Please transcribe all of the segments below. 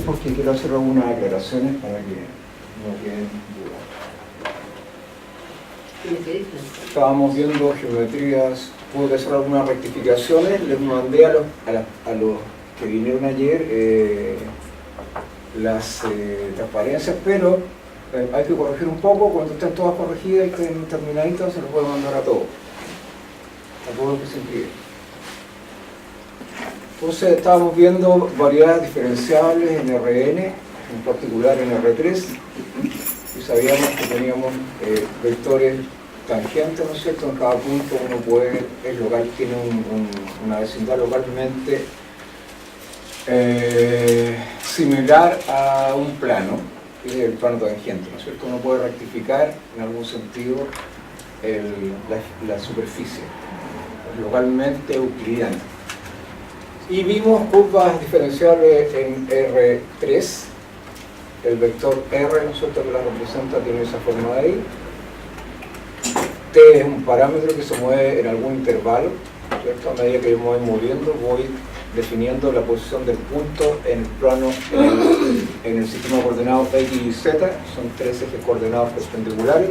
porque quiero hacer algunas aclaraciones para que no queden dudas. Estábamos viendo geometrías, pude hacer algunas rectificaciones, les mandé a los que vinieron ayer las transparencias, pero hay que corregir un poco. Cuando estén todas corregidas y estén terminaditas, se los voy a mandar a todos los que se inscriben. Entonces estábamos viendo variedades diferenciables en Rn, en particular en R3, y sabíamos que teníamos vectores tangentes, ¿no es cierto? En cada punto uno puede, es local, tiene una vecindad localmente similar a un plano, que es el plano tangente, ¿no es cierto? Uno puede rectificar en algún sentido la superficie, localmente euclidiana. Y vimos curvas diferenciables en R3, el vector R, ¿no es cierto?, que la representa, tiene esa forma de ahí. T es un parámetro que se mueve en algún intervalo, ¿cierto? A medida que yo me voy moviendo, voy definiendo la posición del punto en el plano, en el sistema de coordenados X y Z, son tres ejes coordenados perpendiculares.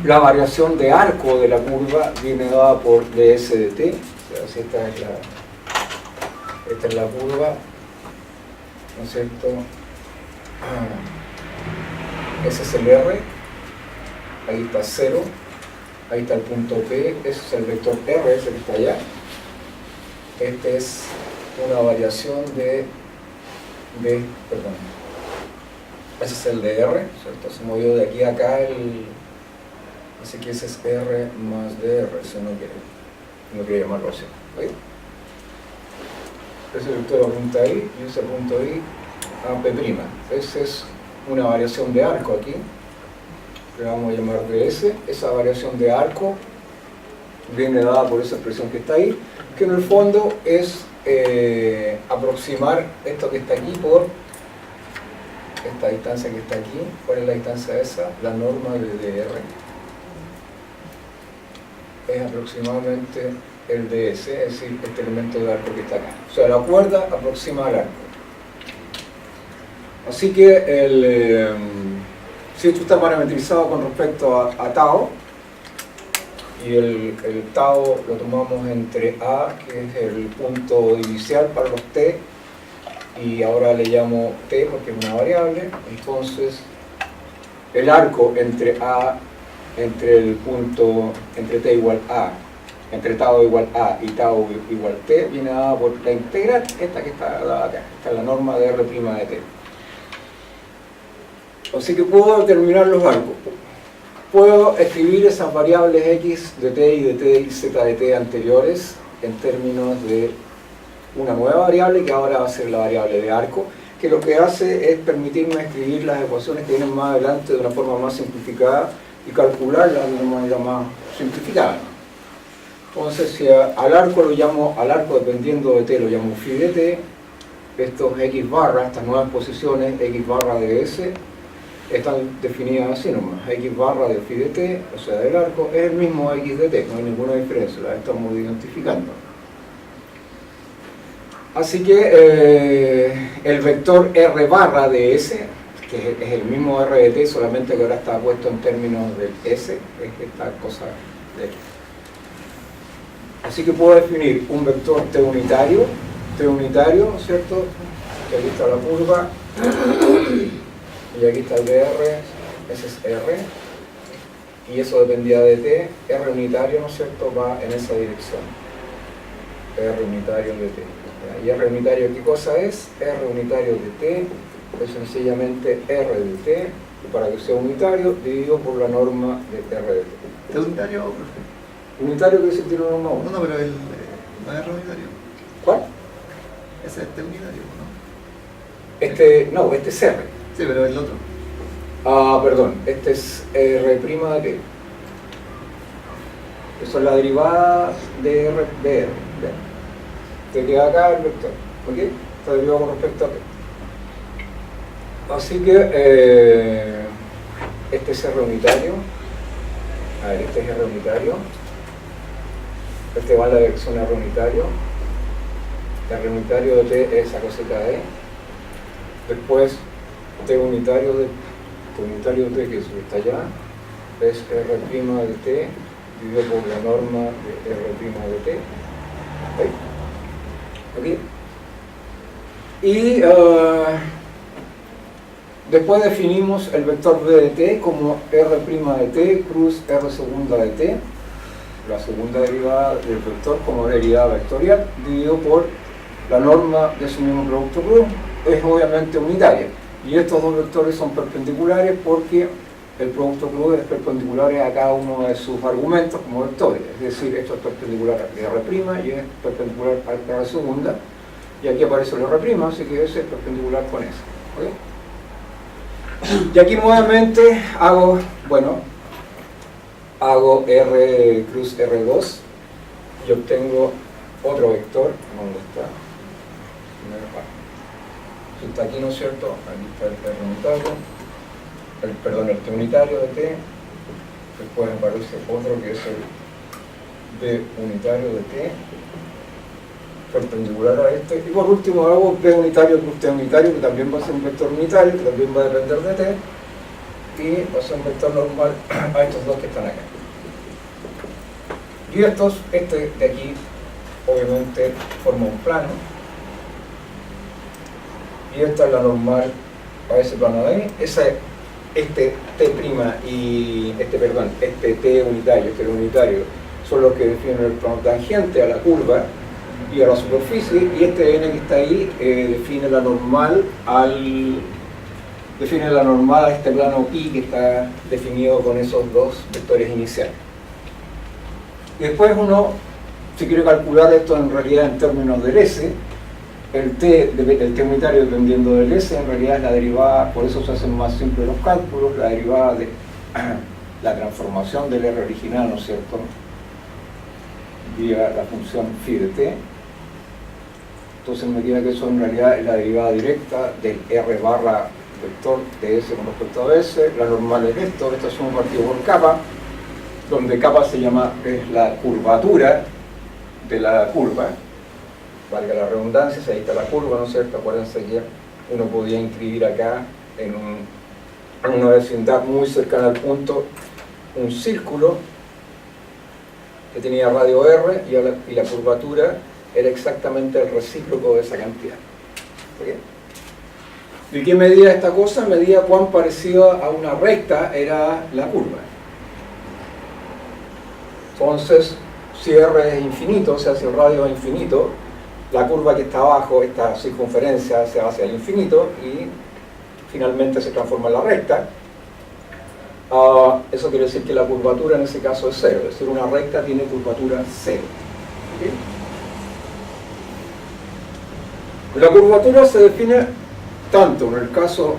La variación de arco de la curva viene dada por ds de t, o sea, si esta es la curva, ¿no es cierto? Ese es el R, ahí está 0, ahí está el punto P, ese es el vector R, ese que está allá. Este es una variación perdón, ese es el de R, ¿cierto? Se movió de aquí a acá así que ese es R más dr, si no quiere llamarlo así. ¿Sí? Ese vector apunta ahí y ese punto ahí a P'. Esa es una variación de arco aquí, que vamos a llamar ds. Esa variación de arco viene dada por esa expresión que está ahí, que en el fondo es aproximar esto que está aquí por esta distancia que está aquí. ¿Cuál es la distancia esa? La norma de dr es aproximadamente el ds, es decir, este elemento de arco que está acá. O sea, la cuerda aproxima al arco. Así que si esto está parametrizado con respecto a tau, y el tau lo tomamos entre A, que es el punto inicial para los t, y ahora le llamo t porque es una variable. Entonces el arco entre t igual a, entre tau igual a y tau igual t, viene dada por la integral, esta que está dada acá. Esta es la norma de R' de t. Así que puedo determinar los arcos. Puedo escribir esas variables x de t y de t y z de t anteriores en términos de una nueva variable que ahora va a ser la variable de arco, que lo que hace es permitirme escribir las ecuaciones que vienen más adelante de una forma más simplificada y calcularlas de una manera más simplificada. Entonces, si al arco lo llamo, al arco dependiendo de t lo llamo phi de t, estos x barra, estas nuevas posiciones x barra de s, están definidas así nomás. X barra de phi de t, o sea del arco, es el mismo x de t, no hay ninguna diferencia, la estamos identificando. Así que el vector r barra de s, que es el mismo r de t, solamente que ahora está puesto en términos del s, es esta cosa de aquí. Así que puedo definir un vector t unitario, ¿cierto? Que aquí está la curva, y aquí está el dr, ese es r, y eso dependía de t. R unitario, ¿no es cierto?, va en esa dirección, R unitario de t. ¿Y R unitario qué cosa es? R unitario de t es sencillamente R de t, y para que sea unitario, dividido por la norma de R de t. ¿Es unitario? Unitario quiere decir tiene una norma 1. No, pero no es R unitario. ¿Cuál? Ese es T unitario, ¿no? No, este es R. Sí, pero el otro. Ah, perdón, este es R' de t. Eso es la derivada de R de R. Te queda acá el vector, ¿ok? Está derivado con respecto a t. Así que este es R unitario. A ver, este es R unitario. Este va en la dirección R unitario. R unitario de T es esa cosita de, después T unitario de T, que es lo que está allá, es R' de T dividido por la norma de R' de T. ¿Ok? Y después definimos el vector v de t como R' de t cruz R segunda de t, la segunda derivada del vector como derivada vectorial, dividido por la norma de su mismo producto cruz, es obviamente unitaria. Y estos dos vectores son perpendiculares porque el producto cruz es perpendicular a cada uno de sus argumentos como vectores. Es decir, esto es perpendicular a R' y es perpendicular a R segunda. Y aquí aparece el R', así que ese es perpendicular con ese. ¿Okay? Y aquí nuevamente hago R cruz R2 y obtengo otro vector. ¿Dónde está? Si está aquí, ¿no es cierto? Aquí está el R unitario, el T unitario de T. Después aparece otro que es el B unitario de T, perpendicular a este, y por último hago B unitario cruz T unitario, que también va a ser un vector unitario, que también va a depender de T, y va a ser un vector normal a estos dos que están acá. Y este de aquí obviamente forma un plano, y esta es la normal a ese plano de ahí. Este T' y este T unitario, este unitario, son los que definen el plano tangente a la curva y a la superficie, y este n que está ahí define la normal a este plano pi que está definido con esos dos vectores iniciales. Y después uno, si quiere calcular esto en realidad en términos del S, el T unitario dependiendo del S en realidad es la derivada, por eso se hacen más simples los cálculos, la derivada de la transformación del R original, ¿no es cierto?, vía la función phi de T. Entonces me queda que eso en realidad es la derivada directa del R barra vector de S con respecto a S. La normal es esto es un partido por capa, donde capa es la curvatura de la curva, valga la redundancia, ahí está la curva, ¿no es cierto? Acuérdense que uno podía inscribir acá en una vecindad muy cercana al punto un círculo que tenía radio R y la curvatura era exactamente el recíproco de esa cantidad. ¿Okay? ¿Y qué medía esta cosa? Medía cuán parecida a una recta era la curva. Entonces, si R es infinito, o sea, si el radio es infinito, la curva que está abajo, esta circunferencia, se va hacia el infinito y finalmente se transforma en la recta. Eso quiere decir que la curvatura en ese caso es cero, es decir, una recta tiene curvatura cero. ¿Okay? La curvatura se define tanto en el caso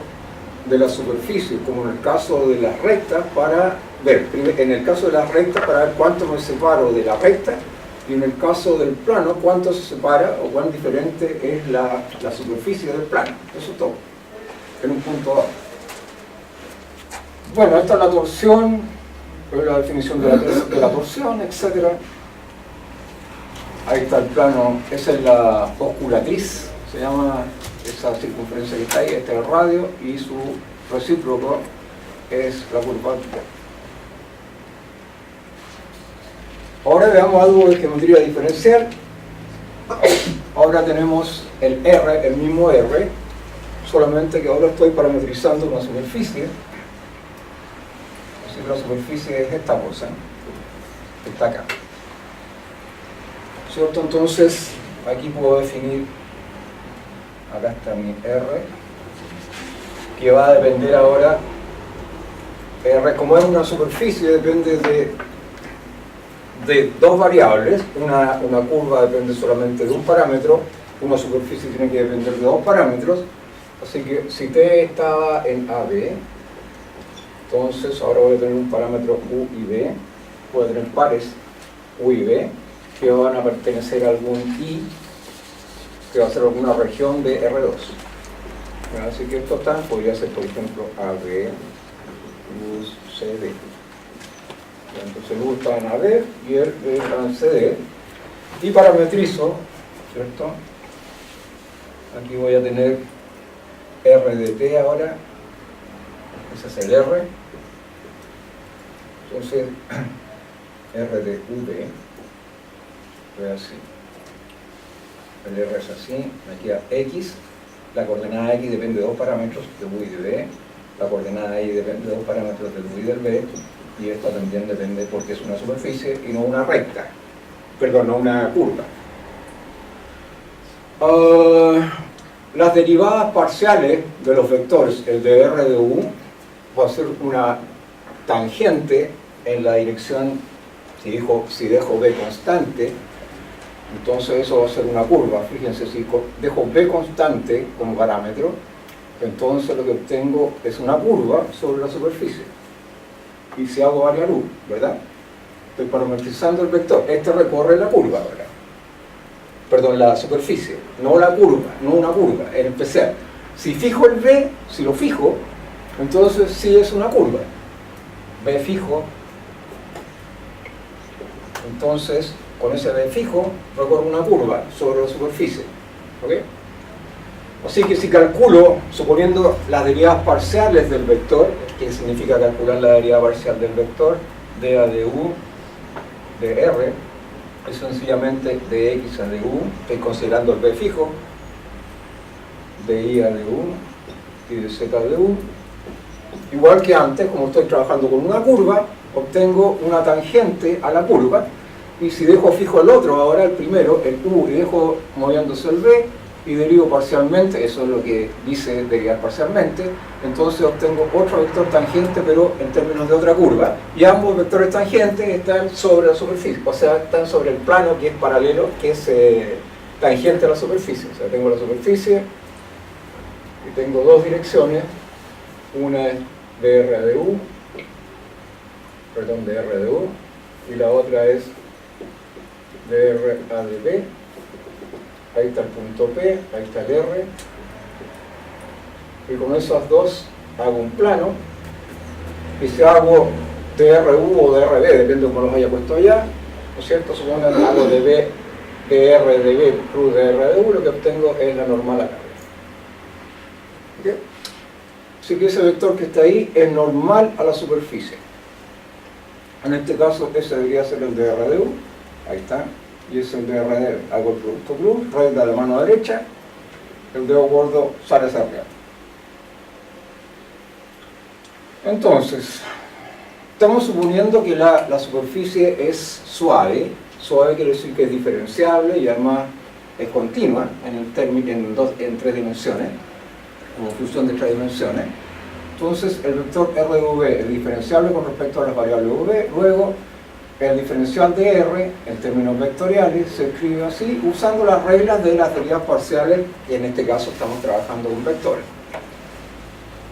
de la superficie como en el caso de las rectas para ver, en el caso de las rectas para ver cuánto me separo de la recta, y en el caso del plano cuánto se separa o cuán diferente es la superficie del plano. Eso es todo, en un punto dado. Bueno, esta es la torsión, la definición de la torsión, etc. Ahí está el plano, esa es la osculatriz, se llama esa circunferencia que está ahí, este es el radio, y su recíproco es la curvatura. Ahora veamos algo de geometría diferencial. Ahora tenemos el R, el mismo R, solamente que ahora estoy parametrizando una superficie. Así que la superficie es esta cosa, que está acá. ¿Cierto? Entonces, aquí puedo definir, acá está mi R, que va a depender ahora, R, como es una superficie, depende de dos variables. Una curva depende solamente de un parámetro, una superficie tiene que depender de dos parámetros, así que si T estaba en AB, entonces ahora voy a tener un parámetro U y B, voy a tener pares U y B, que van a pertenecer a algún I, que va a ser alguna región de R2. Bueno, así que esto podría ser, por ejemplo, AB, U, CD. Entonces el U está en AB y el B está en CD, y parametrizo, ¿cierto?, Aquí voy a tener R de t ahora, ese es el R. Entonces, R de v, voy así. El R es así, me queda X, la coordenada X depende de dos parámetros, de U y de V, la coordenada Y depende de dos parámetros del U y del V, y esto también depende porque es una superficie y no una recta, perdón, no una curva. Las derivadas parciales de los vectores, el de R de U, va a ser una tangente en la dirección, si dejo B constante, entonces eso va a ser una curva. Fíjense, si dejo B constante como parámetro, entonces lo que obtengo es una curva sobre la superficie. Y si hago área luz, ¿verdad? Estoy parametrizando el vector. Este recorre la curva, ¿verdad? Perdón, la superficie, no la curva, no una curva, en especial. Si fijo el B, si lo fijo, entonces sí es una curva. B fijo, entonces con ese B fijo recorre una curva sobre la superficie. ¿Ok? Así que si calculo, suponiendo las derivadas parciales del vector, ¿qué significa calcular la derivada parcial del vector? De A de U, de R, es sencillamente de X a de U, estoy considerando el B fijo, de Y a de U y de Z de U. Igual que antes, como estoy trabajando con una curva, obtengo una tangente a la curva, y si dejo fijo el otro, ahora el primero, el U, y dejo moviéndose el B, y derivo parcialmente, eso es lo que dice derivar parcialmente, entonces obtengo otro vector tangente, pero en términos de otra curva, y ambos vectores tangentes están sobre la superficie, o sea, están sobre el plano que es paralelo, que es tangente a la superficie. O sea, tengo la superficie y tengo dos direcciones, una es de R a de U, perdón, de R de U, y la otra es de R a de B. Ahí está el punto P, ahí está el R, y con esas dos hago un plano, y si hago DRU o DRB, depende de cómo los haya puesto allá, ¿no es cierto? Supongan que hago de B, de R de B plus de R de U, lo que obtengo es la normal acá. ¿Okay? Así que ese vector que está ahí es normal a la superficie. En este caso ese debería ser el de R de U, ahí está. Y es el de R, hago el producto plus, regla de la mano derecha, el dedo gordo sale hacia arriba. Entonces, estamos suponiendo que la superficie es suave. Suave quiere decir que es diferenciable y además es continua en tres dimensiones, como función de tres dimensiones. Entonces, el vector R de V es diferenciable con respecto a las variables V. Luego, el diferencial de R, en términos vectoriales, se escribe así, usando las reglas de las derivadas parciales, y en este caso estamos trabajando con vectores.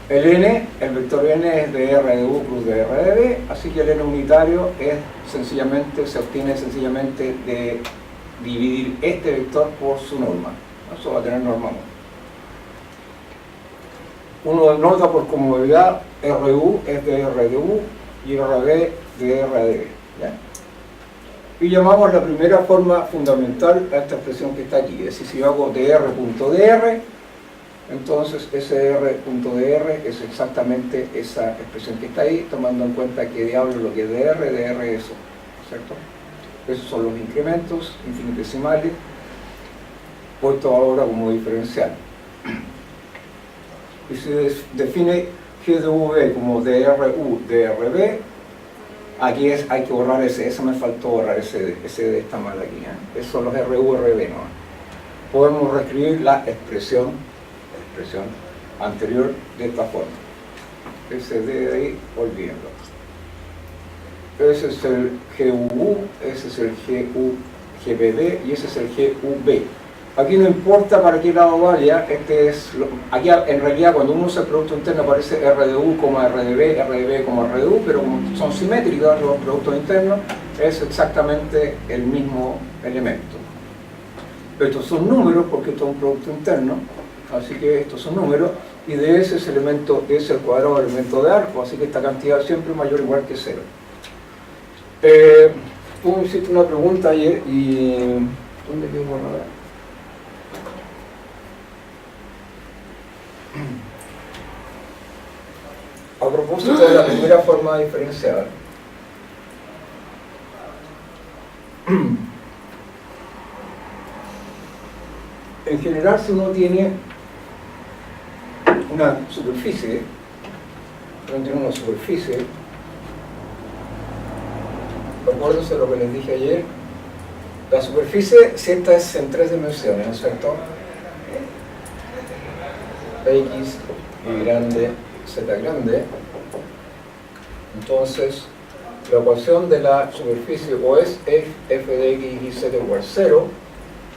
El vector n es de R de U plus de R de B, así que el n unitario se obtiene sencillamente de dividir este vector por su norma. Eso va a tener norma 1. Uno nota por comodidad, RU es de R de U y RB de R de B. ¿Ya? Y llamamos la primera forma fundamental a esta expresión que está aquí. Es decir, si yo hago dr.dr, entonces ese r.dr es exactamente esa expresión que está ahí, tomando en cuenta que diablo lo que es dr es eso, ¿cierto? Esos son los incrementos infinitesimales puestos ahora como diferencial. Y se define g de v como dru drb. Aquí hay que borrar ese me faltó borrar, ese D está mal aquí, ¿eh? Esos son los RU, RB, ¿no? Podemos reescribir la expresión anterior de esta forma. Ese D de ahí, olvídenlo. Ese es el GUU, ese es el GBD y ese es el GUB. Aquí no importa para qué lado vaya, aquí en realidad cuando uno usa el producto interno aparece R de U, R de B, R de B, R de U, pero como son simétricos los productos internos, es exactamente el mismo elemento. Estos son números porque esto es un producto interno, así que estos son números, y de ese es el cuadrado del elemento de arco, así que esta cantidad siempre es mayor o igual que 0. Tú me hiciste una pregunta ayer y... ¿dónde quedó guardada? a propósito de la primera forma diferencial, en general, si uno tiene una superficie, acuérdense de lo que les dije ayer, la superficie, si esta es en 3 dimensiones, ¿no es cierto? X, Y grande, Z grande. Entonces, la ecuación de la superficie o es f de x y z igual 0,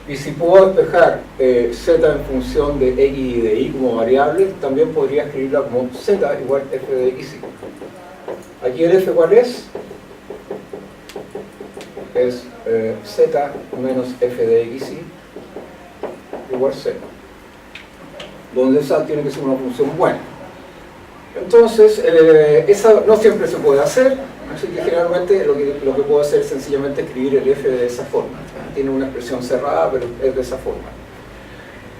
y si puedo despejar z en función de x y de y como variable, también podría escribirla como z igual f de x y. Aquí el f, ¿cuál es? Es z menos f de x y igual 0, donde esa tiene que ser una función buena. Entonces, esa no siempre se puede hacer, así que generalmente lo que puedo hacer es sencillamente escribir el f de esa forma. Tiene una expresión cerrada, pero es de esa forma.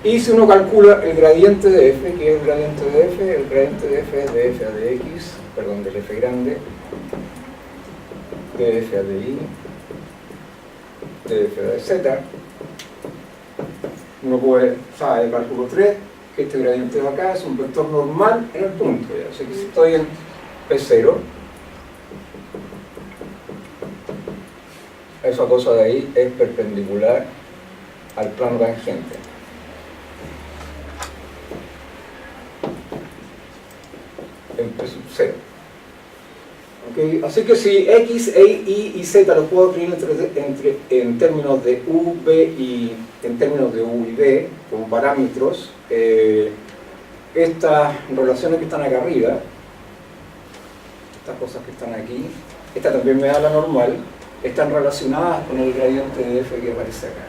Y si uno calcula el gradiente de f, ¿qué es el gradiente de f? El gradiente de f es de f a de x, perdón, del f grande, de f a de y, de f a de z. Uno puede, sabe el cálculo 3, que este gradiente de acá es un vector normal en el punto. ¿Ya? Así que si estoy en P0, esa cosa de ahí es perpendicular al plano tangente. En P sub 0. ¿Okay? Así que si X, Y y Z lo puedo escribir en términos de U, B y en términos de U y B como parámetros, estas relaciones que están acá arriba, estas cosas que están aquí, esta también me da la normal, están relacionadas con el gradiente de f que aparece acá.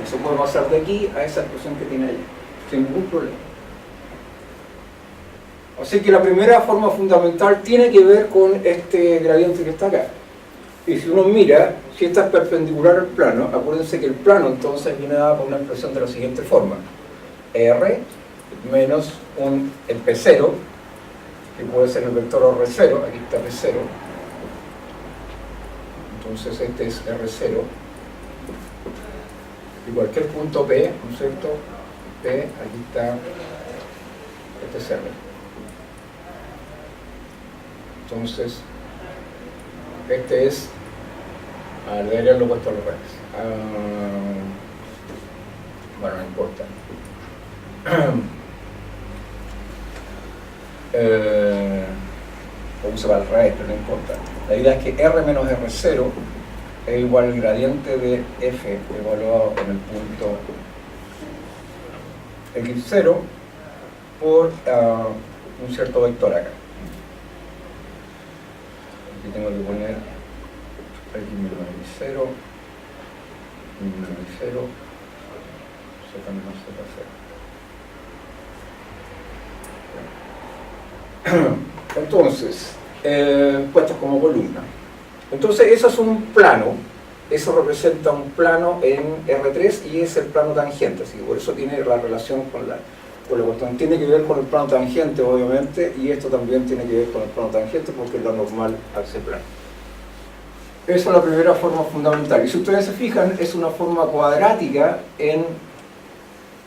Eso puede pasar de aquí a esa expresión que tiene ahí, sin ningún problema. Así que la primera forma fundamental tiene que ver con este gradiente que está acá. Y si uno mira, si esta es perpendicular al plano, acuérdense que el plano entonces viene dado con una expresión de la siguiente forma: R menos el P0, que puede ser el vector R0, aquí está P0, entonces este es R0, y cualquier punto P, ¿no es cierto? P, aquí está, este es R. Entonces, este es, debería haberlo puesto al revés. Bueno, no importa. Lo puse para el revés, pero no importa. La idea es que R menos R0 es igual al gradiente de F evaluado en el punto X0 por un cierto vector acá. Aquí tengo que poner X menos X0, Y menos Y0, Z menos Z0. Entonces, puestas como columna. Entonces, eso es un plano, eso representa un plano en R3 y es el plano tangente, así que por eso tiene la relación con la cuestión. Tiene que ver con el plano tangente, obviamente, y esto también tiene que ver con el plano tangente porque es lo normal a ese plano. Esa es la primera forma fundamental. Y si ustedes se fijan, es una forma cuadrática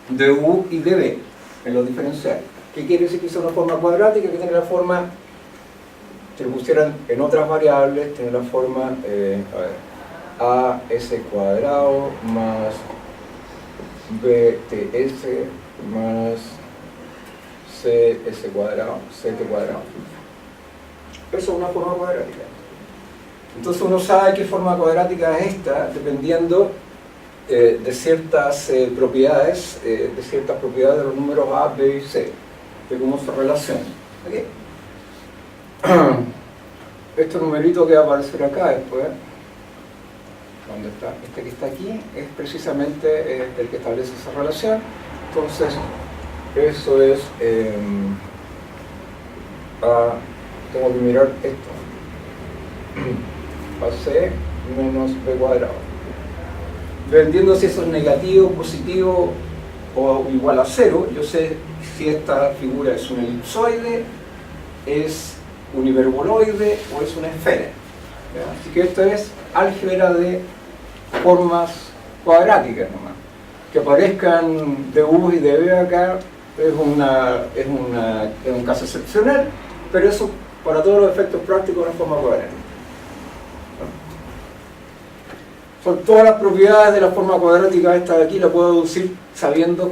de U y de B, en los diferenciales. ¿Qué quiere decir que es una forma cuadrática? Que tiene la forma, si lo pusieran en otras variables, tiene la forma, AS cuadrado más BTS más CS cuadrado, CT cuadrado. Eso es una forma cuadrática. Entonces uno sabe qué forma cuadrática es esta, dependiendo de ciertas propiedades, de los números A, B y C, de cómo se relacionan. ¿Okay? Este numerito que va a aparecer acá después, ¿dónde está? Este que está aquí es precisamente el que establece esa relación. Entonces, eso es, tengo que mirar esto, AC menos B cuadrado. Dependiendo si eso es negativo, positivo o igual a 0, yo sé si esta figura es un elipsoide es un hiperboloide o es una esfera. ¿Ya? Así que esto es álgebra de formas cuadráticas nomás. Que aparezcan de U y de B acá es un caso excepcional, pero eso para todos los efectos prácticos es una forma cuadrática. Son todas las propiedades de la forma cuadrática. Esta de aquí la puedo deducir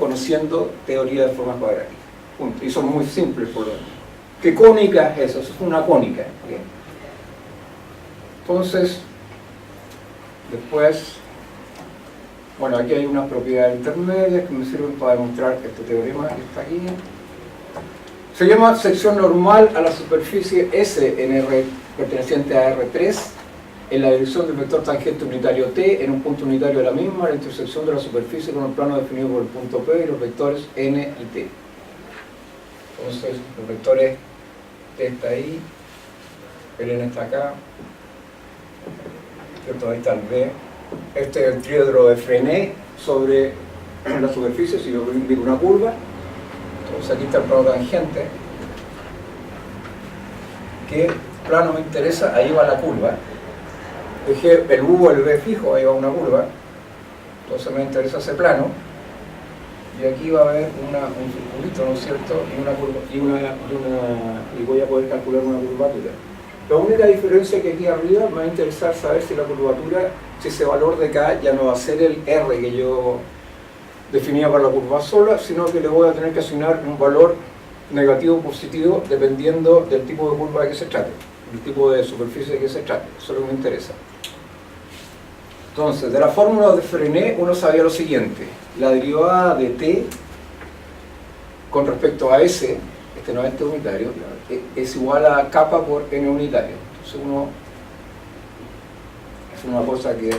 conociendo teoría de formas cuadráticas. Punto. Y son muy simples por lo menos. ¿Qué cónica es eso? Eso es una cónica. ¿Okay? Entonces, después, bueno, aquí hay unas propiedades intermedias que me sirven para demostrar este teorema que está aquí. Se llama sección normal a la superficie S en R perteneciente a R3 en la dirección del vector tangente unitario T en un punto unitario de la misma, la intersección de la superficie con el plano definido por el punto P y los vectores N y T. Entonces, los vectores T está ahí, el N está acá, ¿cierto? Ahí está el B. Este es el triedro de Frenet sobre la superficie, si yo indico una curva. Entonces aquí está el plano tangente. ¿Qué plano me interesa? Ahí va la curva. Dejé el U o el B fijo, ahí va una curva. Entonces me interesa ese plano. Y aquí va a haber un circulito, ¿no es cierto? Y una curva, y voy a poder calcular una curvatura. La única diferencia que aquí arriba me va a interesar saber si la curvatura, si ese valor de K ya no va a ser el R que yo definía para la curva sola, sino que le voy a tener que asignar un valor negativo o positivo dependiendo del tipo de curva de que se trate, el tipo de superficie de que se trate. Eso es lo que me interesa. Entonces, de la fórmula de Frenet uno sabía lo siguiente: la derivada de T con respecto a S, este 90 unitario, es igual a kappa por n unitario. Entonces es una cosa que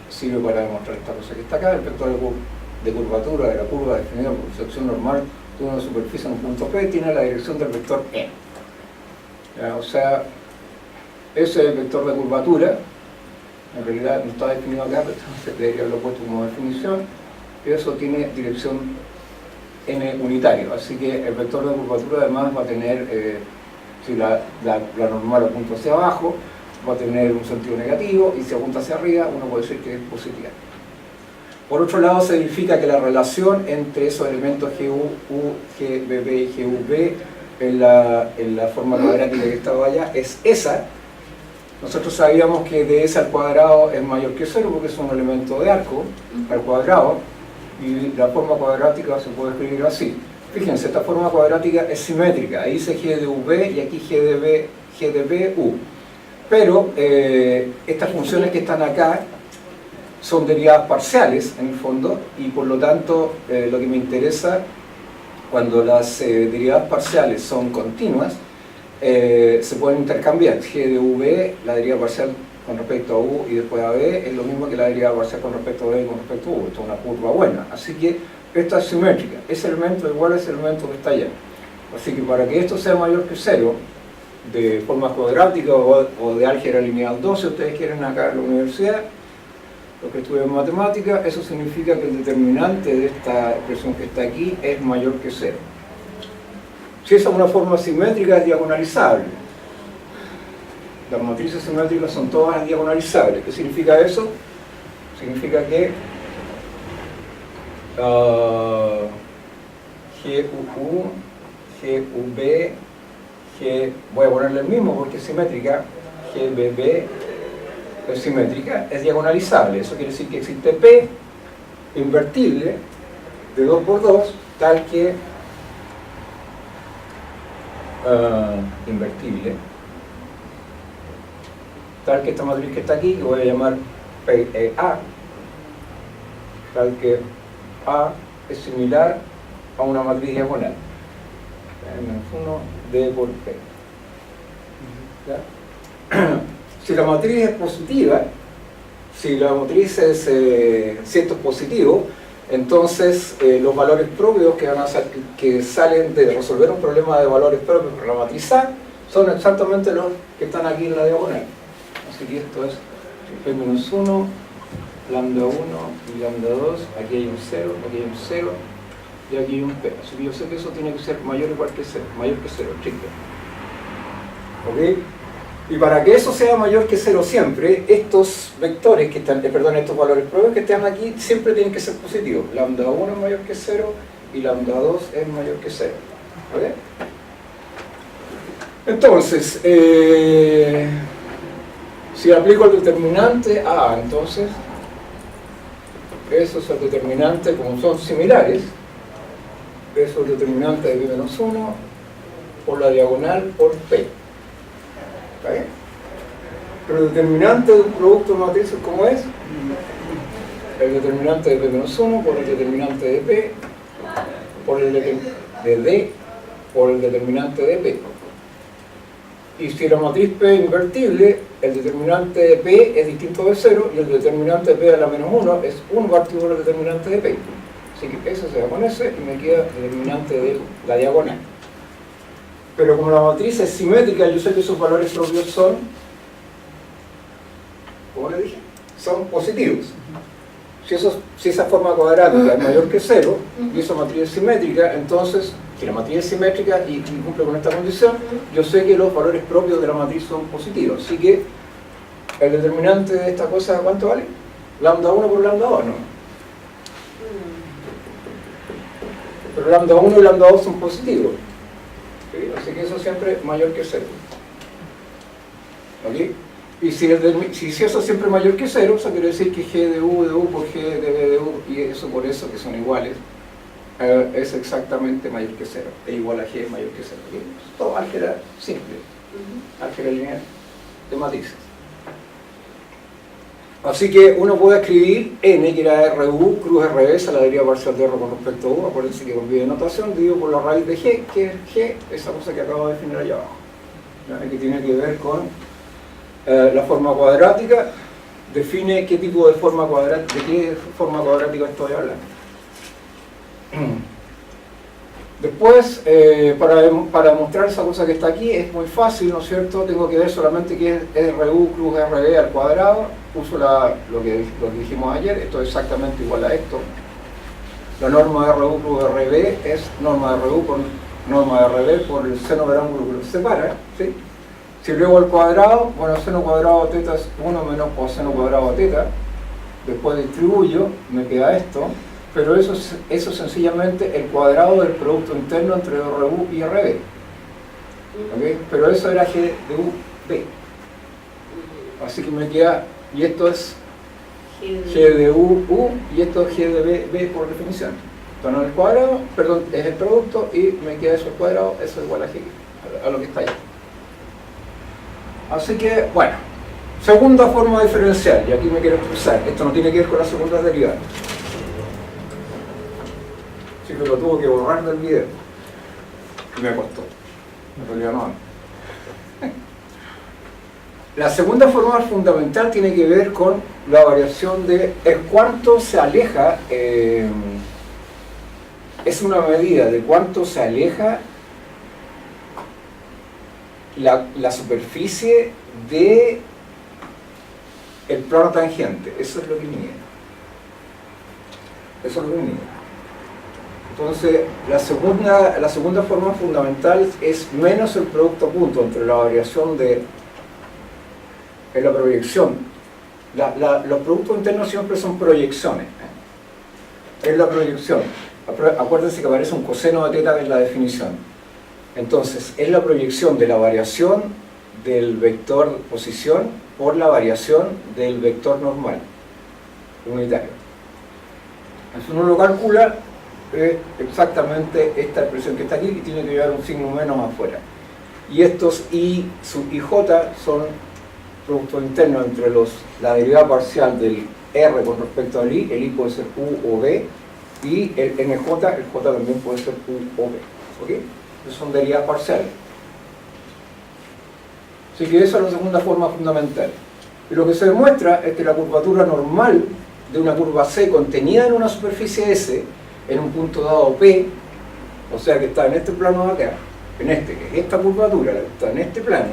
sirve para demostrar esta cosa que está acá, el vector de curvatura de la curva definida por sección normal de una superficie en un punto P tiene la dirección del vector n. ¿Ya? O sea, ese es el vector de curvatura. En realidad no está definido acá, pero entonces debería haberlo puesto como definición, y eso tiene dirección n unitario, así que el vector de curvatura además va a tener, si la normal apunta hacia abajo, va a tener un sentido negativo, y si apunta hacia arriba, uno puede decir que es positiva. Por otro lado, se verifica que la relación entre esos elementos GU, GBB y GUB en la forma cuadrática que estaba allá es esa. Nosotros sabíamos que de S al cuadrado es mayor que 0 porque es un elemento de arco al cuadrado, y la forma cuadrática se puede escribir así. Fíjense, esta forma cuadrática es simétrica, ahí dice G de V y aquí G de B, U. Pero estas funciones que están acá son derivadas parciales en el fondo, y por lo tanto lo que me interesa cuando las derivadas parciales son continuas, se pueden intercambiar. G de V, la derivada parcial con respecto a U y después a B, es lo mismo que la derivada parcial con respecto a B y con respecto a U. Esto es una curva buena. Así que esta es simétrica. Ese elemento igual a ese elemento que está allá. Así que para que esto sea mayor que 0, de forma cuadrática o de álgebra lineal 2, si ustedes quieren acá en la universidad, lo que estudian matemática, eso significa que el determinante de esta expresión que está aquí es mayor que 0. Si esa es una forma simétrica, es diagonalizable. Las matrices simétricas son todas diagonalizables. ¿Qué significa eso? Significa que GUU, GUB, voy a ponerle el mismo porque es simétrica, GBB es simétrica, es diagonalizable. Eso quiere decir que existe P invertible de 2 por 2, tal que invertible, tal que esta matriz que está aquí, que voy a llamar PEA, tal que A es similar a una matriz diagonal, -1 D por P. ¿Ya? Si la matriz es positiva, si la matriz es, si esto es positivo, entonces los valores propios que salen de resolver un problema de valores propios para la matriz A son exactamente los que están aquí en la diagonal. Así que esto es P-1, lambda 1 y lambda 2, aquí hay un 0, aquí hay un 0 y aquí hay un P. Así que yo sé que eso tiene que ser mayor o igual que 0, mayor que 0, triple. ¿Ok? Y para que eso sea mayor que 0 siempre, estos vectores que están, estos valores propios que están aquí siempre tienen que ser positivos. Lambda 1 es mayor que 0 y lambda 2 es mayor que 0. ¿Ok? Entonces, si aplico el determinante A, entonces, eso es el determinante, como son similares, eso es el determinante de P-1 por la diagonal por P. ¿Está bien? Pero el determinante de un producto de matrices, ¿cómo es? El determinante de P-1 por el determinante de P por el de D por el determinante de P. Y si la matriz P es invertible, el determinante de P es distinto de 0 y el determinante de P a la menos 1 es 1 partido por el determinante de P. Así que eso se va con ese y me queda el determinante de la diagonal. Pero como la matriz es simétrica, yo sé que sus valores propios son, ¿cómo le dije? Son positivos. Si esa forma cuadrática es mayor que 0 y esa matriz es simétrica, entonces, si la matriz es simétrica y cumple con esta condición, yo sé que los valores propios de la matriz son positivos. Así que el determinante de esta cosa, ¿cuánto vale? Lambda 1 por lambda 2, ¿no? Pero lambda 1 y lambda 2 son positivos. ¿Sí? Así que eso siempre es mayor que 0. ¿Ok? Y si eso es siempre mayor que 0, eso quiere decir que g de u por g de b de u y eso por eso, que son iguales, es exactamente mayor que 0. E igual a g es mayor que 0. ¿Okay? Es todo álgebra simple, álgebra lineal de matrices. Así que uno puede escribir n, que era RU, cruz RB, a la deriva parcial de R con respecto a U, acuérdense que convive notación, dividido por la raíz de g, que es g, esa cosa que acabo de definir allá abajo, ¿no? Que tiene que ver con la forma cuadrática. Define qué tipo de forma cuadrática, de qué forma cuadrática estoy hablando. Después, para demostrar esa cosa que está aquí, es muy fácil, ¿no es cierto? Tengo que ver solamente qué es RU cruz RB al cuadrado. Uso lo que dijimos ayer, esto es exactamente igual a esto. La norma de RU cruz RB es norma de RU por norma de RB por el seno del ángulo que los separa, ¿sí? Si luego al cuadrado, bueno, seno cuadrado de teta es 1 menos coseno cuadrado de teta. Después distribuyo, me queda esto. Pero eso es sencillamente el cuadrado del producto interno entre RU y RB. ¿Okay? Pero eso era G de U, B. Así que me queda, y esto es G de U, U, y esto es G de B, B por definición. Esto no es el cuadrado, perdón, es el producto, y me queda eso al cuadrado, eso es igual a G, a lo que está ahí. Así que, bueno, segunda forma diferencial, y aquí me quiero expresar, esto no tiene que ver con la segunda derivada. Así que lo tuve que borrar del video. Y me costó. En realidad no. La segunda forma fundamental tiene que ver con la variación de cuánto se aleja, es una medida de cuánto se aleja la superficie de el plano tangente. Eso es lo que mide. Eso es lo que mide. Entonces, la segunda forma fundamental es menos el producto punto entre la variación de la proyección. Los productos internos siempre son proyecciones. Es la proyección. Acuérdense que aparece un coseno de teta en la definición. Entonces, es la proyección de la variación del vector posición por la variación del vector normal unitario. Entonces uno lo calcula exactamente esta expresión que está aquí, que tiene que llevar un signo menos afuera. Y estos I sub IJ son productos internos entre la derivada parcial del R con respecto al I. El I puede ser U o B, y el NJ, el J también puede ser U o B. ¿Okay? Entonces son derivadas parciales. Así que esa es la segunda forma fundamental. Y lo que se demuestra es que la curvatura normal de una curva C contenida en una superficie S, en un punto dado P, o sea que está en este plano de acá, en este, que es esta curvatura, que está en este plano,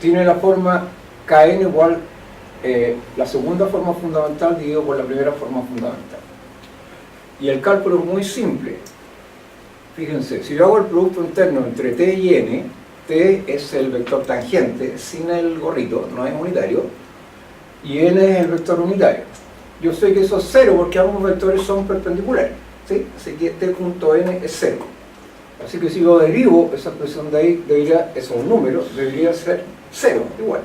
tiene la forma Kn igual la segunda forma fundamental dividido por la primera forma fundamental. Y el cálculo es muy simple. Fíjense, si yo hago el producto interno entre T y N, T es el vector tangente, sin el gorrito, no es unitario, y N es el vector unitario. Yo sé que eso es 0 porque ambos vectores son perpendiculares, ¿sí? Así que T punto N es 0. Así que si yo derivo esa expresión de ahí, es un número, debería ser 0, igual.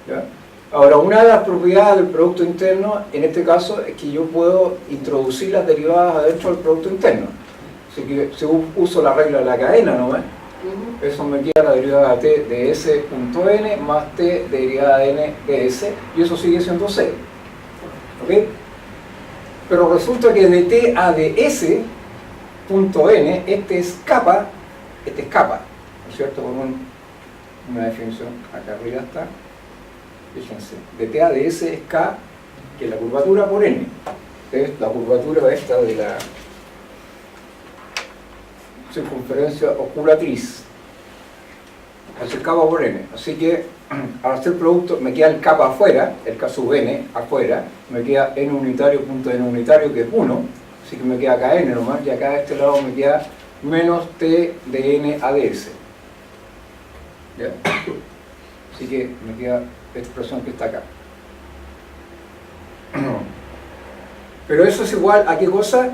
¿Ya? Ahora, una de las propiedades del producto interno, en este caso, es que yo puedo introducir las derivadas adentro del producto interno. Así que si uso la regla de la cadena nomás, eso me queda la derivada de T de S punto N más T derivada de N de S, y eso sigue siendo 0. ¿Ok? Pero resulta que de T a de S punto N, este es kappa, ¿no es cierto? Con una definición, acá arriba está, fíjense, de T a de S es K, que es la curvatura por N, es la curvatura esta de la circunferencia osculatriz, es el kappa por N. Así que al hacer producto me queda el kappa afuera, el K sub N afuera, me queda N unitario punto N unitario, que es 1, así que me queda acá N nomás, y acá de este lado me queda menos T de N a de S. ¿Ya? Así que me queda esta expresión que está acá. Pero eso es igual a qué cosa,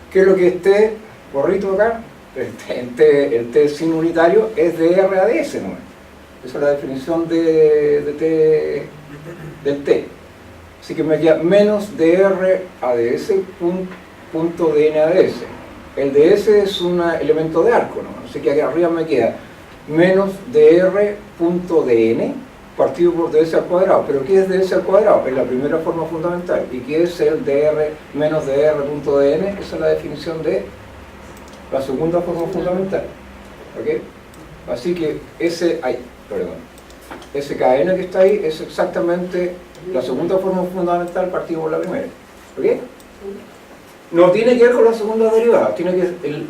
que es lo que esté gorrito acá, el T sin unitario es de R a de S nomás. Esa es la definición de T, del T. Así que me queda menos dr a de S punto dn a de S. El ds es un elemento de arco, ¿no? Así que aquí arriba me queda menos dr punto dn partido por ds al cuadrado. ¿Pero qué es ds al cuadrado? Es la primera forma fundamental. ¿Y qué es el dr menos dr punto dn? Esa es la definición de la segunda forma fundamental. ¿Ok? Así que ese kn que está ahí es exactamente la segunda forma fundamental partido por la primera. ¿Ok? No tiene que ver con la segunda derivada,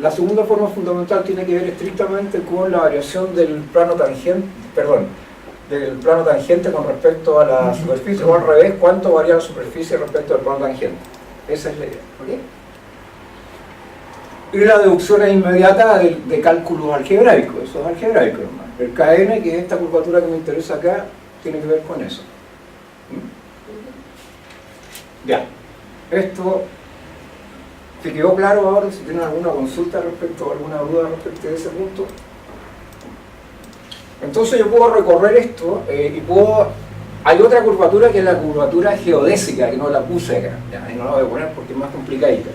la segunda forma fundamental tiene que ver estrictamente con la variación del plano tangente, con respecto a la superficie, o al revés, cuánto varía la superficie respecto al plano tangente. Esa es la idea. ¿Okay? Y la deducción es inmediata de cálculos algebraicos, eso es algebraico, hermano. El kn, que es esta curvatura que me interesa acá, tiene que ver con eso. Ya, esto ¿te quedó claro ahora? Si tienen alguna consulta respecto, alguna duda respecto de ese punto. Entonces yo puedo recorrer esto y puedo... Hay otra curvatura que es la curvatura geodésica, que no la puse acá, ya, y no la voy a poner porque es más complicadita.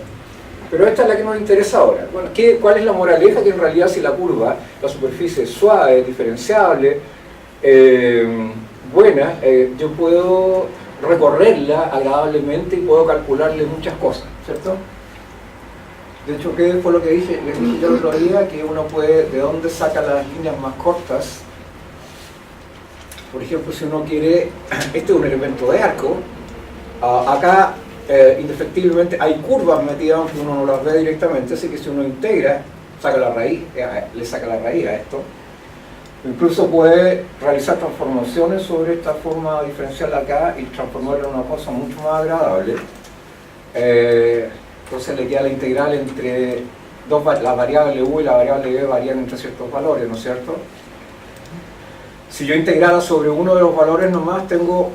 Pero esta es la que nos interesa ahora. Bueno, ¿cuál es la moraleja? Que en realidad si la curva, la superficie es suave, diferenciable, buena, yo puedo recorrerla agradablemente y puedo calcularle muchas cosas, ¿cierto? De hecho, ¿qué fue lo que les dije yo el otro día? Que uno puede, ¿de dónde saca las líneas más cortas? Por ejemplo, si uno quiere, este es un elemento de arco, acá indefectiblemente hay curvas metidas aunque uno no las ve directamente, así que si uno integra, saca la raíz, le saca la raíz a esto. Incluso puede realizar transformaciones sobre esta forma diferencial acá y transformarla en una cosa mucho más agradable. Entonces le queda la integral entre la variable u y la variable b varían entre ciertos valores, ¿no es cierto? Si yo integrara sobre uno de los valores nomás, tengo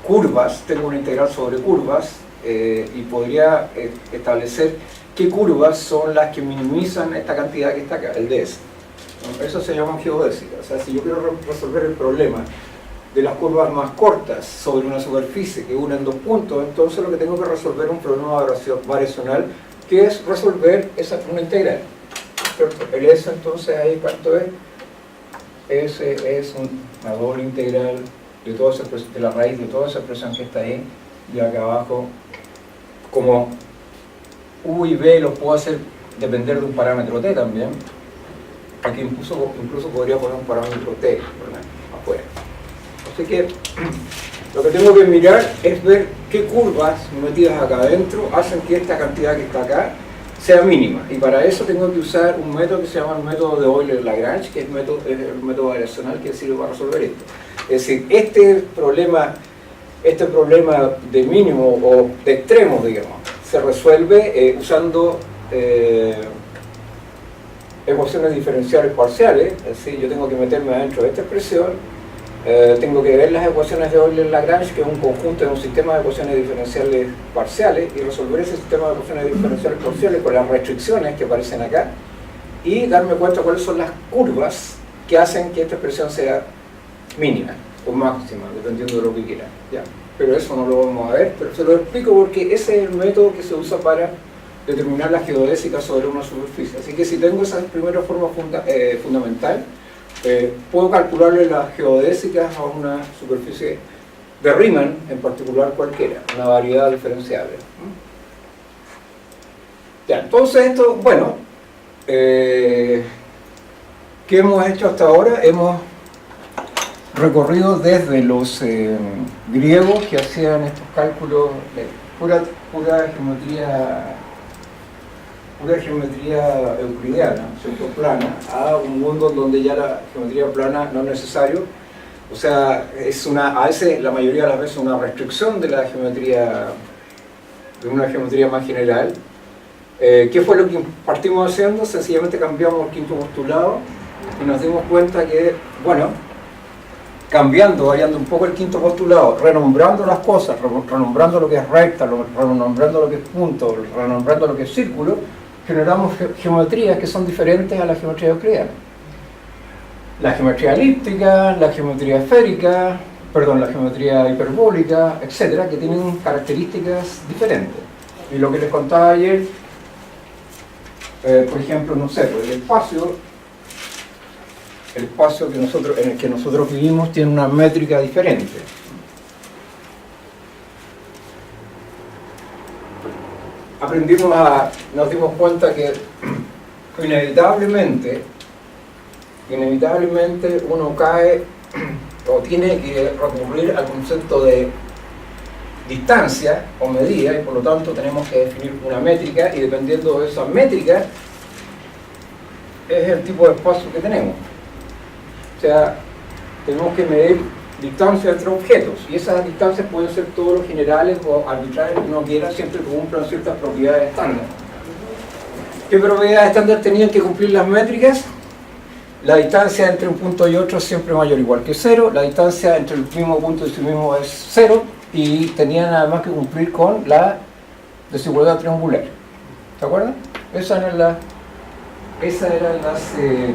curvas, tengo una integral sobre curvas y podría establecer qué curvas son las que minimizan esta cantidad que está acá, el ds. Eso se llama geodésica. O sea, si yo quiero resolver el problema de las curvas más cortas sobre una superficie que unen dos puntos, entonces lo que tengo que resolver es un problema variacional, que es resolver una integral. El S, entonces, ahí ¿cuánto es? S es una doble integral de la raíz de toda esa expresión que está ahí, y acá abajo, como U y B los puedo hacer depender de un parámetro T también. Aquí incluso podría poner un parámetro T, ¿verdad? Afuera. Así que lo que tengo que mirar es ver qué curvas metidas acá adentro hacen que esta cantidad que está acá sea mínima. Y para eso tengo que usar un método que se llama el método de Euler-Lagrange, que es el método variacional que sirve para resolver esto. Es decir, este problema de mínimo o de extremos, digamos, se resuelve usando ecuaciones diferenciales parciales, es decir, yo tengo que meterme adentro de esta expresión, tengo que ver las ecuaciones de Euler-Lagrange, que es un conjunto de un sistema de ecuaciones diferenciales parciales, y resolver ese sistema de ecuaciones diferenciales parciales con las restricciones que aparecen acá, y darme cuenta cuáles son las curvas que hacen que esta expresión sea mínima o máxima, dependiendo de lo que quiera. Ya. Pero eso no lo vamos a ver, pero se lo explico porque ese es el método que se usa para determinar la geodésica sobre una superficie. Así que si tengo esa primera forma fundamental, puedo calcularle las geodésicas a una superficie de Riemann, en particular cualquiera, una variedad diferenciable. Ya, entonces esto, bueno, ¿qué hemos hecho hasta ahora? Hemos recorrido desde los griegos que hacían estos cálculos de pura geometría euclidiana, ¿cierto? Plana, a un mundo donde ya la geometría plana no es necesario. O sea, es a veces, la mayoría de las veces, una restricción de la geometría, de una geometría más general. ¿Qué fue lo que partimos haciendo? Sencillamente cambiamos el quinto postulado y nos dimos cuenta que, bueno, variando un poco el quinto postulado, renombrando las cosas, renombrando lo que es recta, renombrando lo que es punto, renombrando lo que es círculo, generamos geometrías que son diferentes a la geometría euclidiana. La geometría elíptica, la geometría esférica, la geometría hiperbólica, etcétera, que tienen características diferentes. Y lo que les contaba ayer, por ejemplo, no sé, el espacio en el que nosotros vivimos tiene una métrica diferente. Nos dimos cuenta que inevitablemente uno cae o tiene que recurrir al concepto de distancia o medida, y por lo tanto tenemos que definir una métrica, y dependiendo de esa métrica es el tipo de espacio que tenemos. O sea, tenemos que medir distancia entre objetos, y esas distancias pueden ser todos los generales o arbitrarios que uno quiera, siempre que cumplan ciertas propiedades estándar. ¿Qué propiedades estándar tenían que cumplir las métricas? La distancia entre un punto y otro es siempre mayor o igual que 0, la distancia entre el mismo punto y sí mismo es 0, y tenían además que cumplir con la desigualdad triangular. ¿Se acuerdan? Esas eran las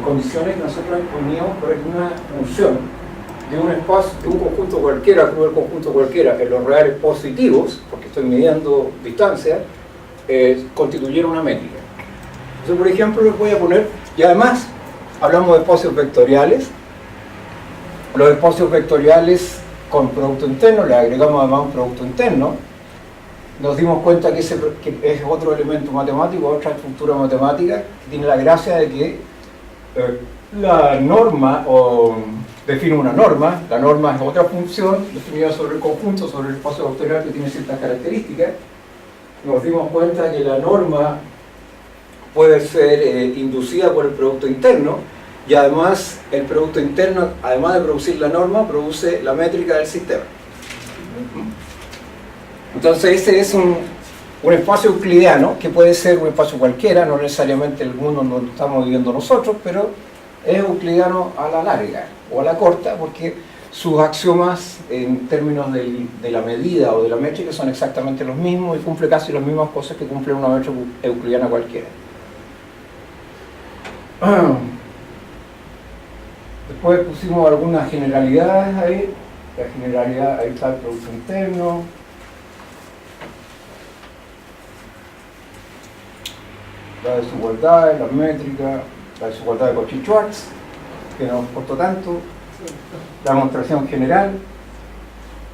condiciones que nosotros imponíamos para que una función de un espacio, de un conjunto cualquiera, de un conjunto cualquiera, en los reales positivos, porque estoy midiendo distancia, constituyera una métrica. Entonces, por ejemplo, les voy a poner, y además hablamos de espacios vectoriales. Los espacios vectoriales con producto interno, le agregamos además un producto interno. Nos dimos cuenta que es otro elemento matemático, otra estructura matemática, que tiene la gracia de que la norma, o define una norma, la norma es otra función definida sobre el conjunto, sobre el espacio vectorial, que tiene ciertas características. Nos dimos cuenta que la norma puede ser inducida por el producto interno, y además el producto interno, además de producir la norma, produce la métrica del sistema. Entonces ese es un espacio euclidiano, que puede ser un espacio cualquiera, no necesariamente el mundo donde estamos viviendo nosotros, pero es euclidiano a la larga o a la corta, porque sus axiomas en términos de la medida o de la métrica son exactamente los mismos y cumple casi las mismas cosas que cumple una métrica euclidiana cualquiera. Después pusimos algunas generalidades ahí. La generalidad, ahí está el producto interno. La desigualdad, la métrica, la desigualdad de Cauchy-Schwarz, que no nos costó tanto, la demostración general.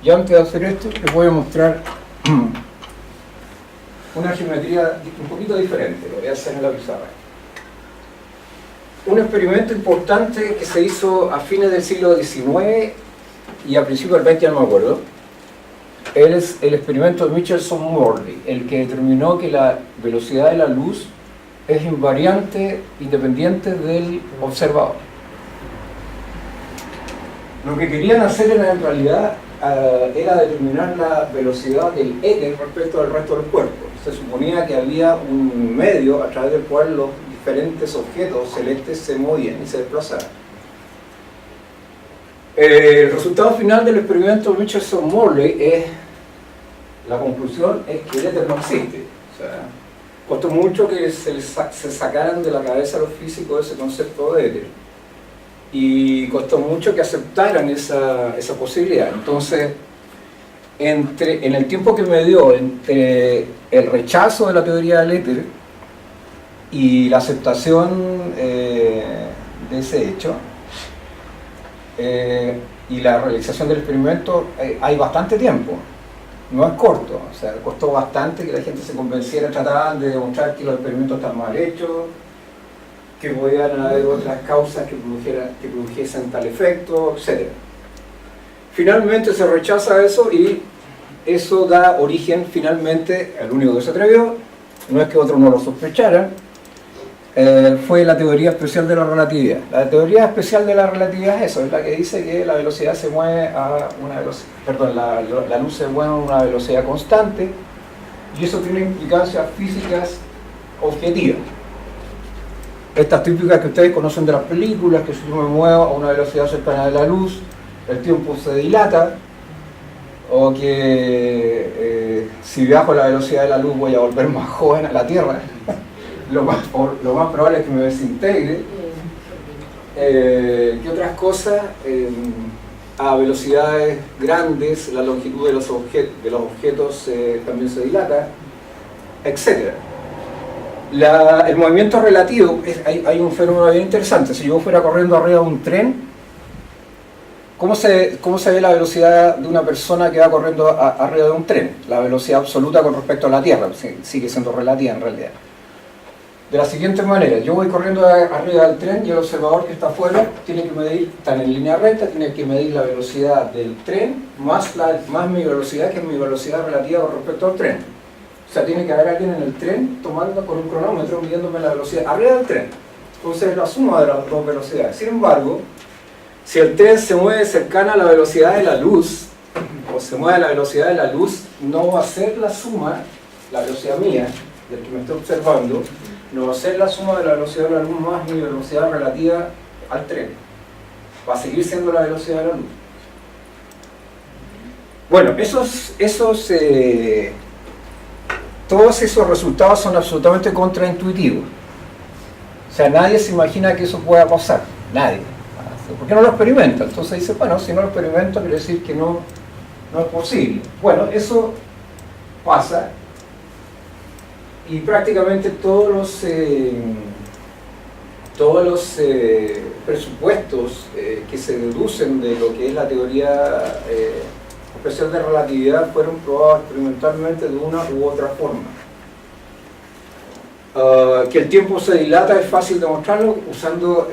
Y antes de hacer esto, les voy a mostrar una geometría un poquito diferente, lo voy a hacer en la pizarra. Un experimento importante que se hizo a fines del siglo XIX y a principios del XX, ya no me acuerdo, es el experimento de Michelson-Morley, el que determinó que la velocidad de la luz es invariante independiente del observador. Lo que querían hacer en realidad era determinar la velocidad del éter respecto al resto del cuerpo. Se suponía que había un medio a través del cual los diferentes objetos celestes se movían y se desplazaban. El resultado final del experimento de Michelson-Morley es, la conclusión es que el éter no existe. O sea, costó mucho que se sacaran de la cabeza a los físicos ese concepto de éter. Y costó mucho que aceptaran esa posibilidad. Entonces, en el tiempo que me dio entre el rechazo de la teoría del éter y la aceptación de ese hecho, y la realización del experimento, hay bastante tiempo, no es corto, o sea, costó bastante que la gente se convenciera, trataban de demostrar que los experimentos están mal hechos, que podían haber otras causas que produjesen tal efecto, etc. Finalmente se rechaza eso y eso da origen finalmente, el único que se atrevió, no es que otros no lo sospecharan, fue la teoría especial de la relatividad. La teoría especial de la relatividad es eso, es la que dice que la velocidad se mueve a una velocidad, perdón, la luz se mueve a una velocidad constante y eso tiene implicancias físicas objetivas. Estas típicas que ustedes conocen de las películas, que si yo me muevo a una velocidad cercana de la luz, el tiempo se dilata, o que si viajo a la velocidad de la luz voy a volver más joven a la Tierra. Lo más probable es que me desintegre. ¿Qué otras cosas? A velocidades grandes la longitud de los objetos también se dilata, etc. El movimiento relativo, hay un fenómeno bien interesante. Si yo fuera corriendo arriba de un tren, ¿cómo se ve la velocidad de una persona que va corriendo arriba de un tren? La velocidad absoluta con respecto a la Tierra, sigue siendo relativa en realidad. De la siguiente manera, yo voy corriendo arriba del tren y el observador que está afuera tiene que medir, está en línea recta, tiene que medir la velocidad del tren más mi velocidad, que es mi velocidad relativa con respecto al tren. O sea, tiene que haber alguien en el tren tomando con un cronómetro midiéndome la velocidad arriba del tren. Entonces es la suma de las dos velocidades. Sin embargo, si el tren se mueve cercana a la velocidad de la luz, o se mueve a la velocidad de la luz, no va a ser la suma, la velocidad mía, del que me estoy observando, no va a ser la suma de la velocidad de la luz más mi velocidad relativa al tren. Va a seguir siendo la velocidad de la luz. Bueno, todos esos resultados son absolutamente contraintuitivos. O sea, nadie se imagina que eso pueda pasar. Nadie. ¿Por qué no lo experimenta? Entonces dice, bueno, si no lo experimento quiere decir que no es posible. Bueno, eso pasa. Y prácticamente todos los presupuestos que se deducen de lo que es la teoría especial de relatividad fueron probados experimentalmente de una u otra forma. Que el tiempo se dilata es fácil demostrarlo usando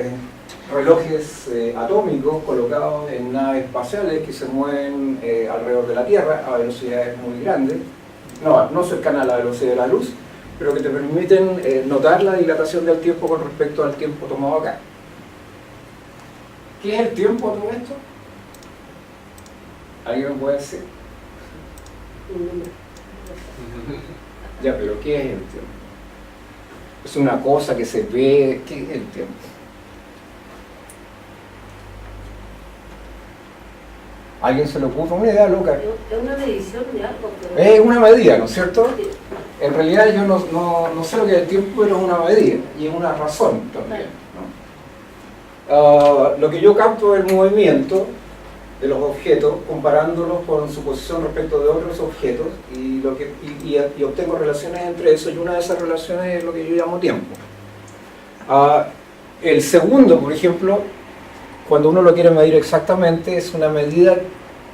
relojes atómicos colocados en naves espaciales que se mueven alrededor de la Tierra a velocidades muy grandes, no cercanas a la velocidad de la luz, pero que te permiten notar la dilatación del tiempo con respecto al tiempo tomado acá. ¿Qué es el tiempo de todo esto? ¿Alguien me puede decir? Ya, pero ¿qué es el tiempo? ¿Es una cosa que se ve? ¿Qué es el tiempo? ¿Alguien se le ocurre? Una idea loca. Es una medición de algo. Pero... Es una medida, ¿no es cierto? En realidad yo no sé lo que es el tiempo, pero es una medida y es una razón también, ¿no? Lo que yo capto es el movimiento de los objetos comparándolos con su posición respecto de otros objetos y obtengo relaciones entre eso, y una de esas relaciones es lo que yo llamo tiempo. El segundo, por ejemplo, cuando uno lo quiere medir exactamente, es una medida,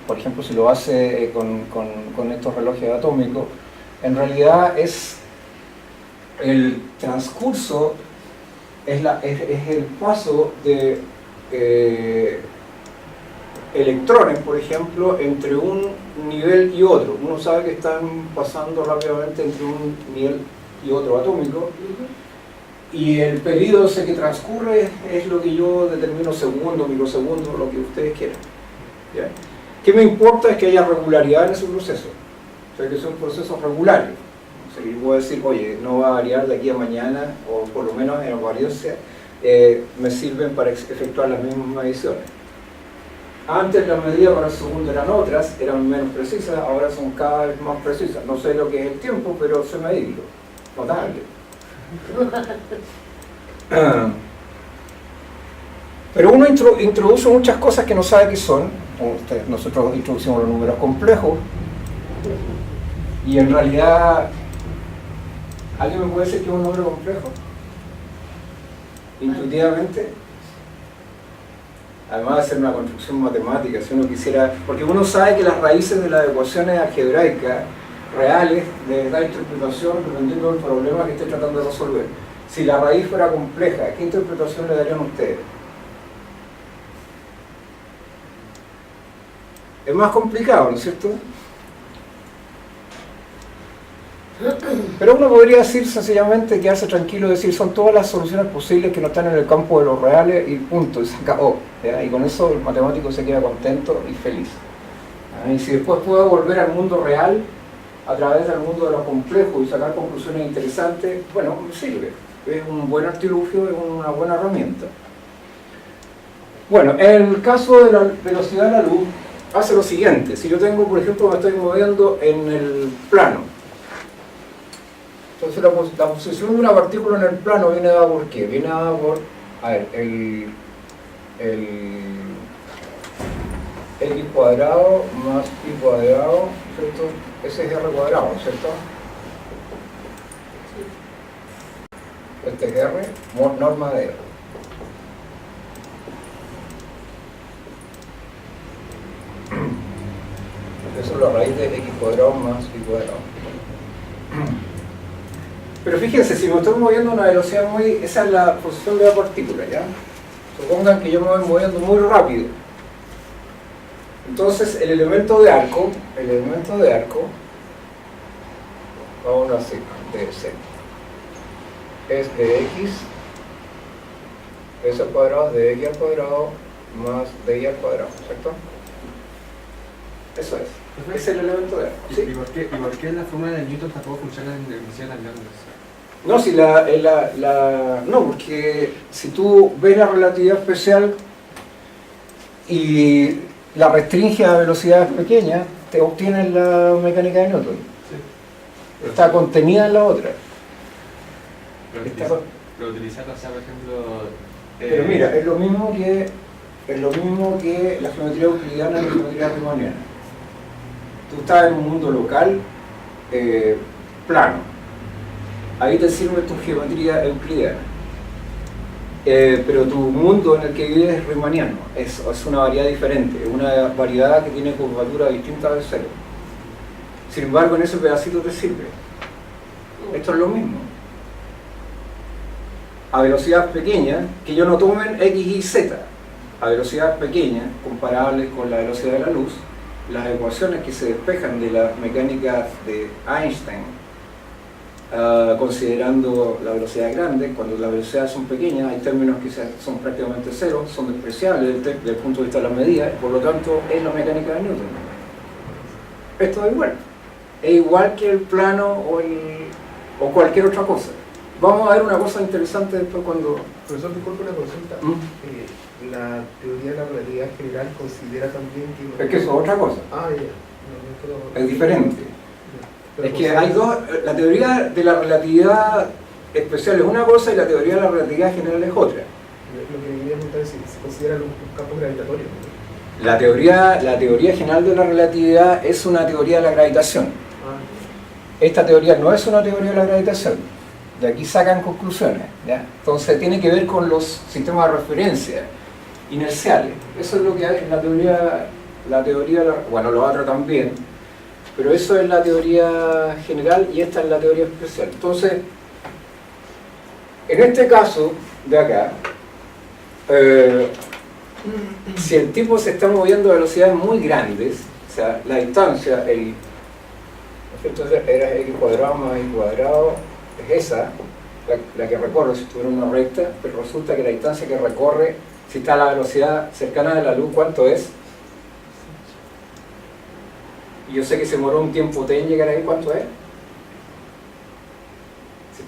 por ejemplo, si lo hace con estos relojes atómicos, en realidad es el transcurso, es el paso de electrones, por ejemplo, entre un nivel y otro. Uno sabe que están pasando rápidamente entre un nivel y otro atómico, y el periodo ese que transcurre es lo que yo determino segundo, microsegundo, lo que ustedes quieran. ¿Ya? ¿Qué me importa? Es que haya regularidad en ese proceso, o sea, que son procesos regulares. O sea, yo puedo decir, oye, no va a variar de aquí a mañana, o por lo menos en la variancia, me sirven para efectuar las mismas mediciones. Antes las medidas para el segundo eran otras, eran menos precisas, ahora son cada vez más precisas. No sé lo que es el tiempo, pero sé medirlo. Notable. Pero uno introduce muchas cosas que no sabe qué son. Nosotros introducimos los números complejos y en realidad, ¿alguien me puede decir que es un número complejo? Intuitivamente. Además de ser una construcción matemática, si uno quisiera, porque uno sabe que las raíces de las ecuaciones algebraicas reales les da interpretación dependiendo del problema que esté tratando de resolver. Si la raíz fuera compleja, ¿qué interpretación le darían ustedes? Es más complicado, ¿no es cierto? Pero uno podría decir sencillamente, quedarse tranquilo y decir son todas las soluciones posibles que no están en el campo de los reales y punto, y se acabó, ¿ya? Y con eso el matemático se queda contento y feliz. Y si después puedo volver al mundo real a través del mundo de lo complejo y sacar conclusiones interesantes, bueno, me sirve. Es un buen artilugio, es una buena herramienta. Bueno, en el caso de la velocidad de la luz, hace lo siguiente. Si yo tengo, por ejemplo, me estoy moviendo en el plano. Entonces la posición de una partícula en el plano viene dada por ¿qué? Viene dada por, a ver, el x cuadrado más y cuadrado, ¿cierto? Ese es r cuadrado, ¿cierto? Este es r, norma de r. Eso es la raíz de x cuadrado más y cuadrado. Pero fíjense, si me estoy moviendo a una velocidad muy... Esa es la posición de la partícula, ¿ya? Supongan que yo me voy moviendo muy rápido. Entonces el elemento de arco, vamos a decir, de z, es de x, s al cuadrado es de x al cuadrado más de y al cuadrado, ¿cierto? Eso es. Es el elemento de arco. ¿Sí? ¿Y por qué la fórmula de Newton tampoco funciona en dimensiones grandes? No, si no, porque si tú ves la relatividad especial y la restringe a velocidades pequeñas, te obtienes la mecánica de Newton. Sí. Está contenida en la otra. Pero utilizarlo, o sea, por ejemplo... Pero mira, es lo mismo que la geometría euclidiana y la geometría riemanniana. Tú estás en un mundo local, plano. Ahí te sirve tu geometría euclidiana. Pero tu mundo en el que vives es riemanniano. Es una variedad diferente, es una variedad que tiene curvatura distinta de cero. Sin embargo, en ese pedacito te sirve. Esto es lo mismo. A velocidades pequeñas, que yo no tomen x y z, a velocidades pequeñas, comparables con la velocidad de la luz, las ecuaciones que se despejan de la mecánica de Einstein, considerando la velocidad grande, cuando las velocidades son pequeñas, hay términos que son prácticamente cero, son despreciables desde el punto de vista de las medidas, por lo tanto es la mecánica de Newton. Esto es igual que el plano o cualquier otra cosa. Vamos a ver una cosa interesante después cuando... Profesor, disculpe una consulta. La teoría de la relatividad general considera también que... Es que eso es otra cosa. Ya. Es diferente. Es que hay dos... La teoría de la relatividad especial es una cosa y la teoría de la relatividad general es otra. Lo que quería preguntar es si se consideran los campos gravitatorios. La teoría general de la relatividad es una teoría de la gravitación. Esta teoría no es una teoría de la gravitación. De aquí sacan conclusiones, ¿ya? Entonces tiene que ver con los sistemas de referencia inerciales. Eso es lo que hay en la teoría, bueno, lo otro también, pero eso es la teoría general y esta es la teoría especial. Entonces, en este caso de acá, si el tipo se está moviendo a velocidades muy grandes, o sea, la distancia, entonces era x cuadrado más y cuadrado, es esa, la que recorre si tuviera una recta, pero resulta que la distancia que recorre, si está a la velocidad cercana de la luz, ¿cuánto es? Y yo sé que se demoró un tiempo T en llegar ahí, ¿cuánto es?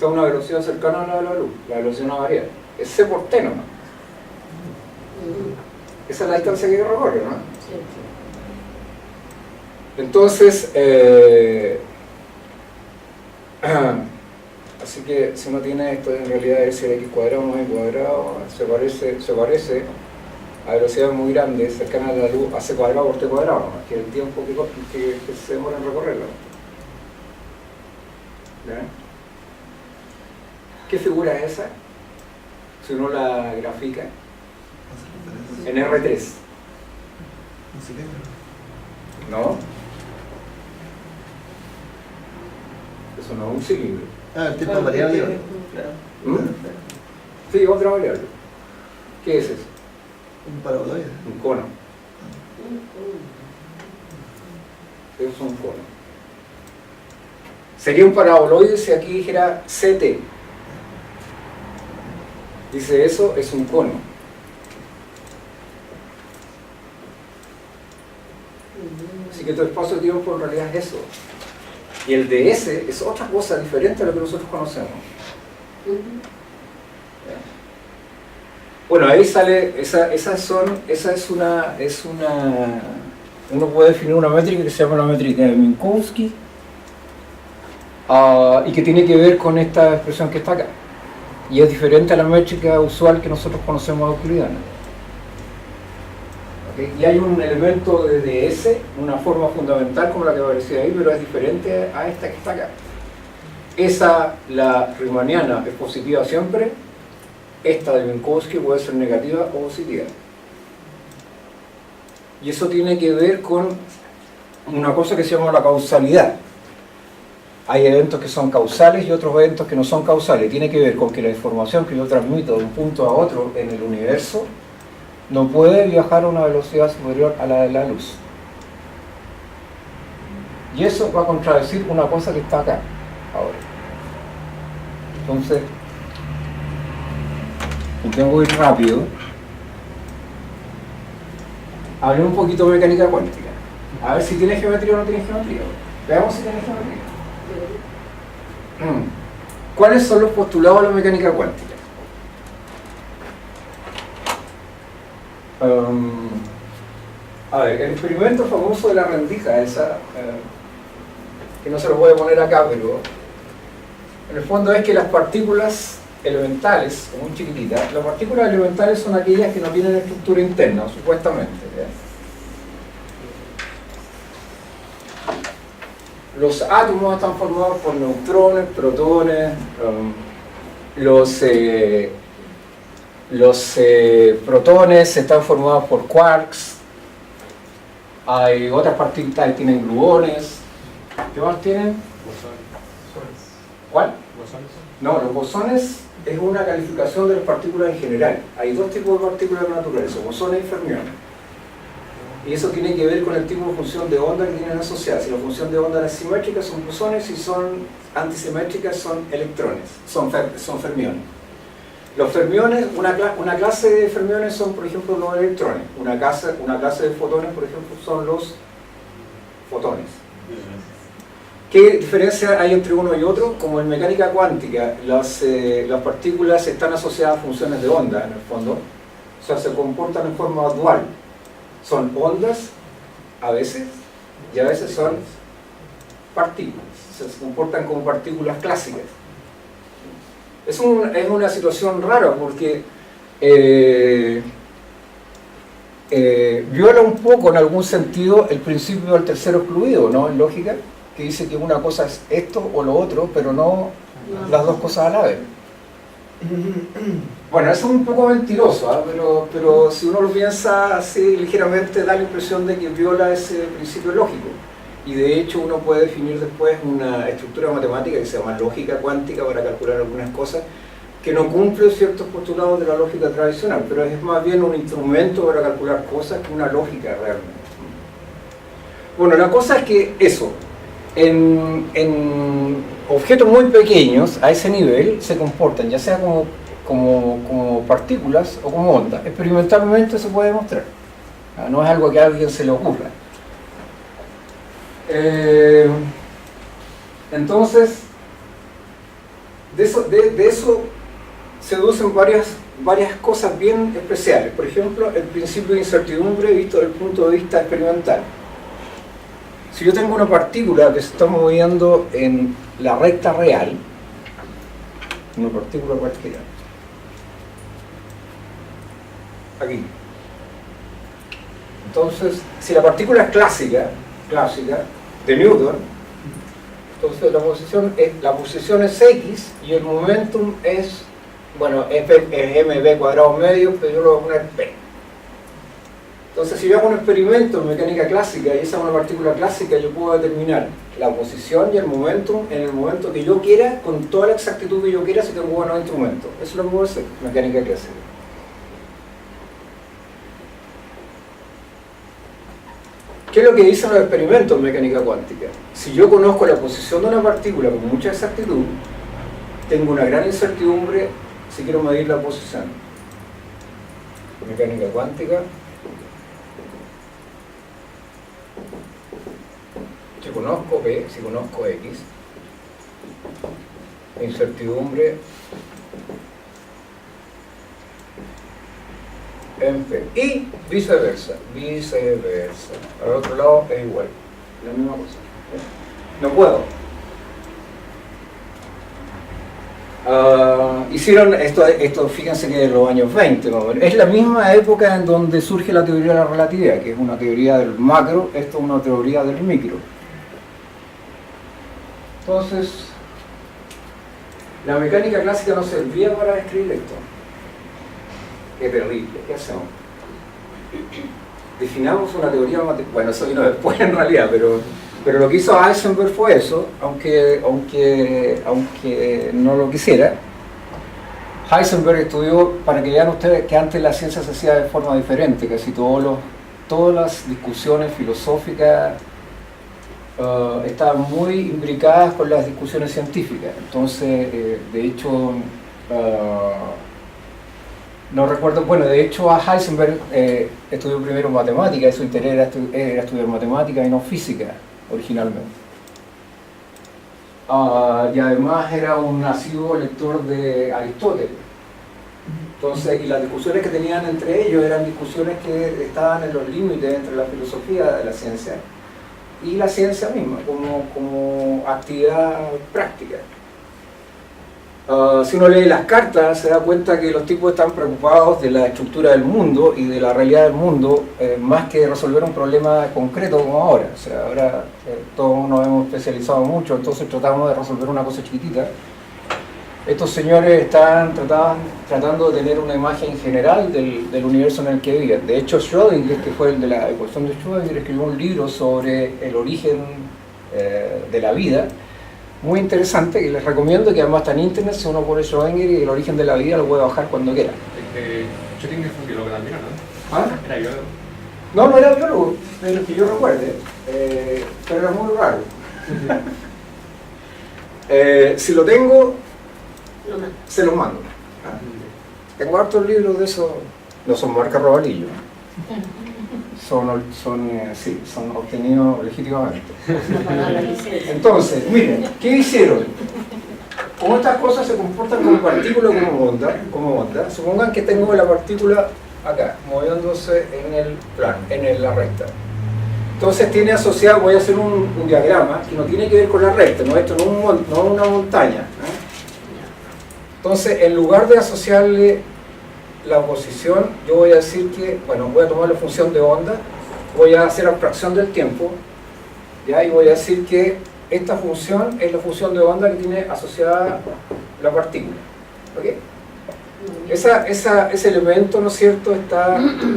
está a una velocidad cercana a la de la luz, la velocidad no varía, es c por t nomás. Esa es la distancia que recorre, ¿no? Sí. Entonces, así que si uno tiene esto, en realidad es el x cuadrado más y cuadrado, se parece a velocidades muy grandes, cercanas a la luz, a c cuadrado por t cuadrado, ¿no? Que es el tiempo que se demora en recorrerlo. ¿Ya? ¿Qué figura es esa? Si uno la grafica en R3, Un cilindro. ¿no? Eso no es un cilindro. Ah, el tiempo variable. ¿Mm? Sí, otra variable. ¿Qué es eso? Un paraboloide. Un cono. Eso es un cono. Sería un paraboloide si aquí dijera CT. Dice eso es un cono. Así que tu espacio-tiempo en realidad es eso. Y el de S es otra cosa diferente a lo que nosotros conocemos. Bueno, ahí sale, uno puede definir una métrica que se llama la métrica de Minkowski y que tiene que ver con esta expresión que está acá. Y es diferente a la métrica usual que nosotros conocemos euclidiana. ¿Okay? Y hay un elemento de DS, una forma fundamental como la que aparecía ahí, pero es diferente a esta que está acá. Esa, la riemanniana, es positiva siempre. Esta de Minkowski puede ser negativa o positiva. Y eso tiene que ver con una cosa que se llama la causalidad. Hay eventos que son causales y otros eventos que no son causales. Tiene que ver con que la información que yo transmito de un punto a otro en el universo no puede viajar a una velocidad superior a la de la luz. Y eso va a contradecir una cosa que está acá, ahora. Entonces, tengo que ir rápido. Hablé un poquito de mecánica cuántica. A ver si tiene geometría o no tiene geometría. Veamos si tiene geometría. ¿Cuáles son los postulados de la mecánica cuántica? A ver, el experimento famoso de la rendija, esa, que no se lo voy a poner acá, pero en el fondo es que las partículas elementales, muy chiquititas, las partículas elementales son aquellas que no tienen estructura interna, supuestamente. ¿Ya? Los átomos están formados por neutrones, protones, los protones están formados por quarks, hay otras partículas que tienen gluones. ¿Qué más tienen? ¿Cuál? No, los bosones es una calificación de las partículas en general. Hay dos tipos de partículas naturales, bosones y fermiones. Y eso tiene que ver con el tipo de función de onda que tienen asociadas. Si la función de onda es simétrica son bosones, si son antisimétricas son electrones, son fermiones. Los fermiones, una clase de fermiones son, por ejemplo, los electrones. Una clase de fotones, por ejemplo, son los fotones. ¿Qué diferencia hay entre uno y otro? Como en mecánica cuántica, las partículas están asociadas a funciones de onda, en el fondo. O sea, se comportan en forma dual. Son ondas, a veces, y a veces son partículas. Se comportan como partículas clásicas. Es una situación rara porque viola un poco, en algún sentido, el principio del tercero excluido, ¿no? En lógica, que dice que una cosa es esto o lo otro, pero no las dos cosas a la vez. Bueno, eso es un poco mentiroso, ¿eh? pero si uno lo piensa así ligeramente, da la impresión de que viola ese principio lógico. Y de hecho uno puede definir después una estructura matemática que se llama lógica cuántica para calcular algunas cosas que no cumple ciertos postulados de la lógica tradicional, pero es más bien un instrumento para calcular cosas que una lógica realmente. Bueno, la cosa es que eso, en objetos muy pequeños, a ese nivel, se comportan, ya sea como partículas o como ondas. Experimentalmente se puede demostrar. No es algo que a alguien se le ocurra. Entonces, de eso se deducen varias cosas bien especiales. Por ejemplo, el principio de incertidumbre visto desde el punto de vista experimental. Si yo tengo una partícula que se está moviendo en la recta real, una partícula cualquiera, aquí. Entonces, si la partícula es clásica de Newton, entonces la posición es X y el momentum es, bueno, es mv cuadrado medio, pero yo lo voy a poner P. Entonces, si yo hago un experimento en mecánica clásica y esa es una partícula clásica, yo puedo determinar la posición y el momentum en el momento que yo quiera, con toda la exactitud que yo quiera, si tengo buenos instrumentos. Eso es lo que puedo hacer, mecánica clásica. ¿Qué es lo que dicen los experimentos en mecánica cuántica? Si yo conozco la posición de una partícula con mucha exactitud, tengo una gran incertidumbre si quiero medir la posición. Mecánica cuántica. Si conozco P, si conozco X, incertidumbre en P. Y viceversa. Al otro lado es igual. La misma cosa. No puedo. Hicieron esto, fíjense que en los años 20, ¿no? Es la misma época en donde surge la teoría de la relatividad, que es una teoría del macro, esto es una teoría del micro. Entonces, la mecánica clásica no servía para describir esto. Qué terrible, ¿qué hacemos? Definamos una teoría matemática, bueno, eso vino después en realidad, pero lo que hizo Heisenberg fue eso, aunque no lo quisiera. Heisenberg estudió, para que vean ustedes que antes la ciencia se hacía de forma diferente, casi todas las discusiones filosóficas estaban muy imbricadas con las discusiones científicas. Entonces, de hecho, no recuerdo, bueno, de hecho a Heisenberg estudió primero matemática, y su interés era estudiar matemática y no física originalmente. Y además era un asiduo lector de Aristóteles. Entonces, y las discusiones que tenían entre ellos eran discusiones que estaban en los límites entre la filosofía de la ciencia y la ciencia misma, como actividad práctica. Si uno lee las cartas, se da cuenta que los tipos están preocupados de la estructura del mundo y de la realidad del mundo, más que de resolver un problema concreto como ahora. O sea, ahora todos nos hemos especializado mucho, entonces tratamos de resolver una cosa chiquitita. Estos señores están tratando de tener una imagen general del universo en el que viven. De hecho, Schrödinger, que fue el de la ecuación de Schrödinger, escribió un libro sobre el origen de la vida, muy interesante, que les recomiendo, que además está en internet. Si uno pone Schrödinger y el origen de la vida, lo puede bajar cuando quiera. Schrödinger fue un biólogo también, ¿no? ¿Ah? Era biólogo. No era biólogo, pero que yo recuerde, pero era muy raro. Si lo tengo, se los mando. Tengo hartos libros de eso, no son marca Robalillo, son obtenidos legítimamente. Entonces, miren, ¿qué hicieron? Como estas cosas se comportan como partícula como onda, supongan que tengo la partícula acá, moviéndose en el plano, la recta. Entonces tiene asociado, voy a hacer un diagrama que no tiene que ver con la recta, no, esto no es una montaña. Entonces, en lugar de asociarle la posición, yo voy a decir que, bueno, voy a tomar la función de onda, voy a hacer abstracción del tiempo, ¿ya? Y voy a decir que esta función es la función de onda que tiene asociada la partícula. ¿Ok? Ese elemento, ¿no es cierto?,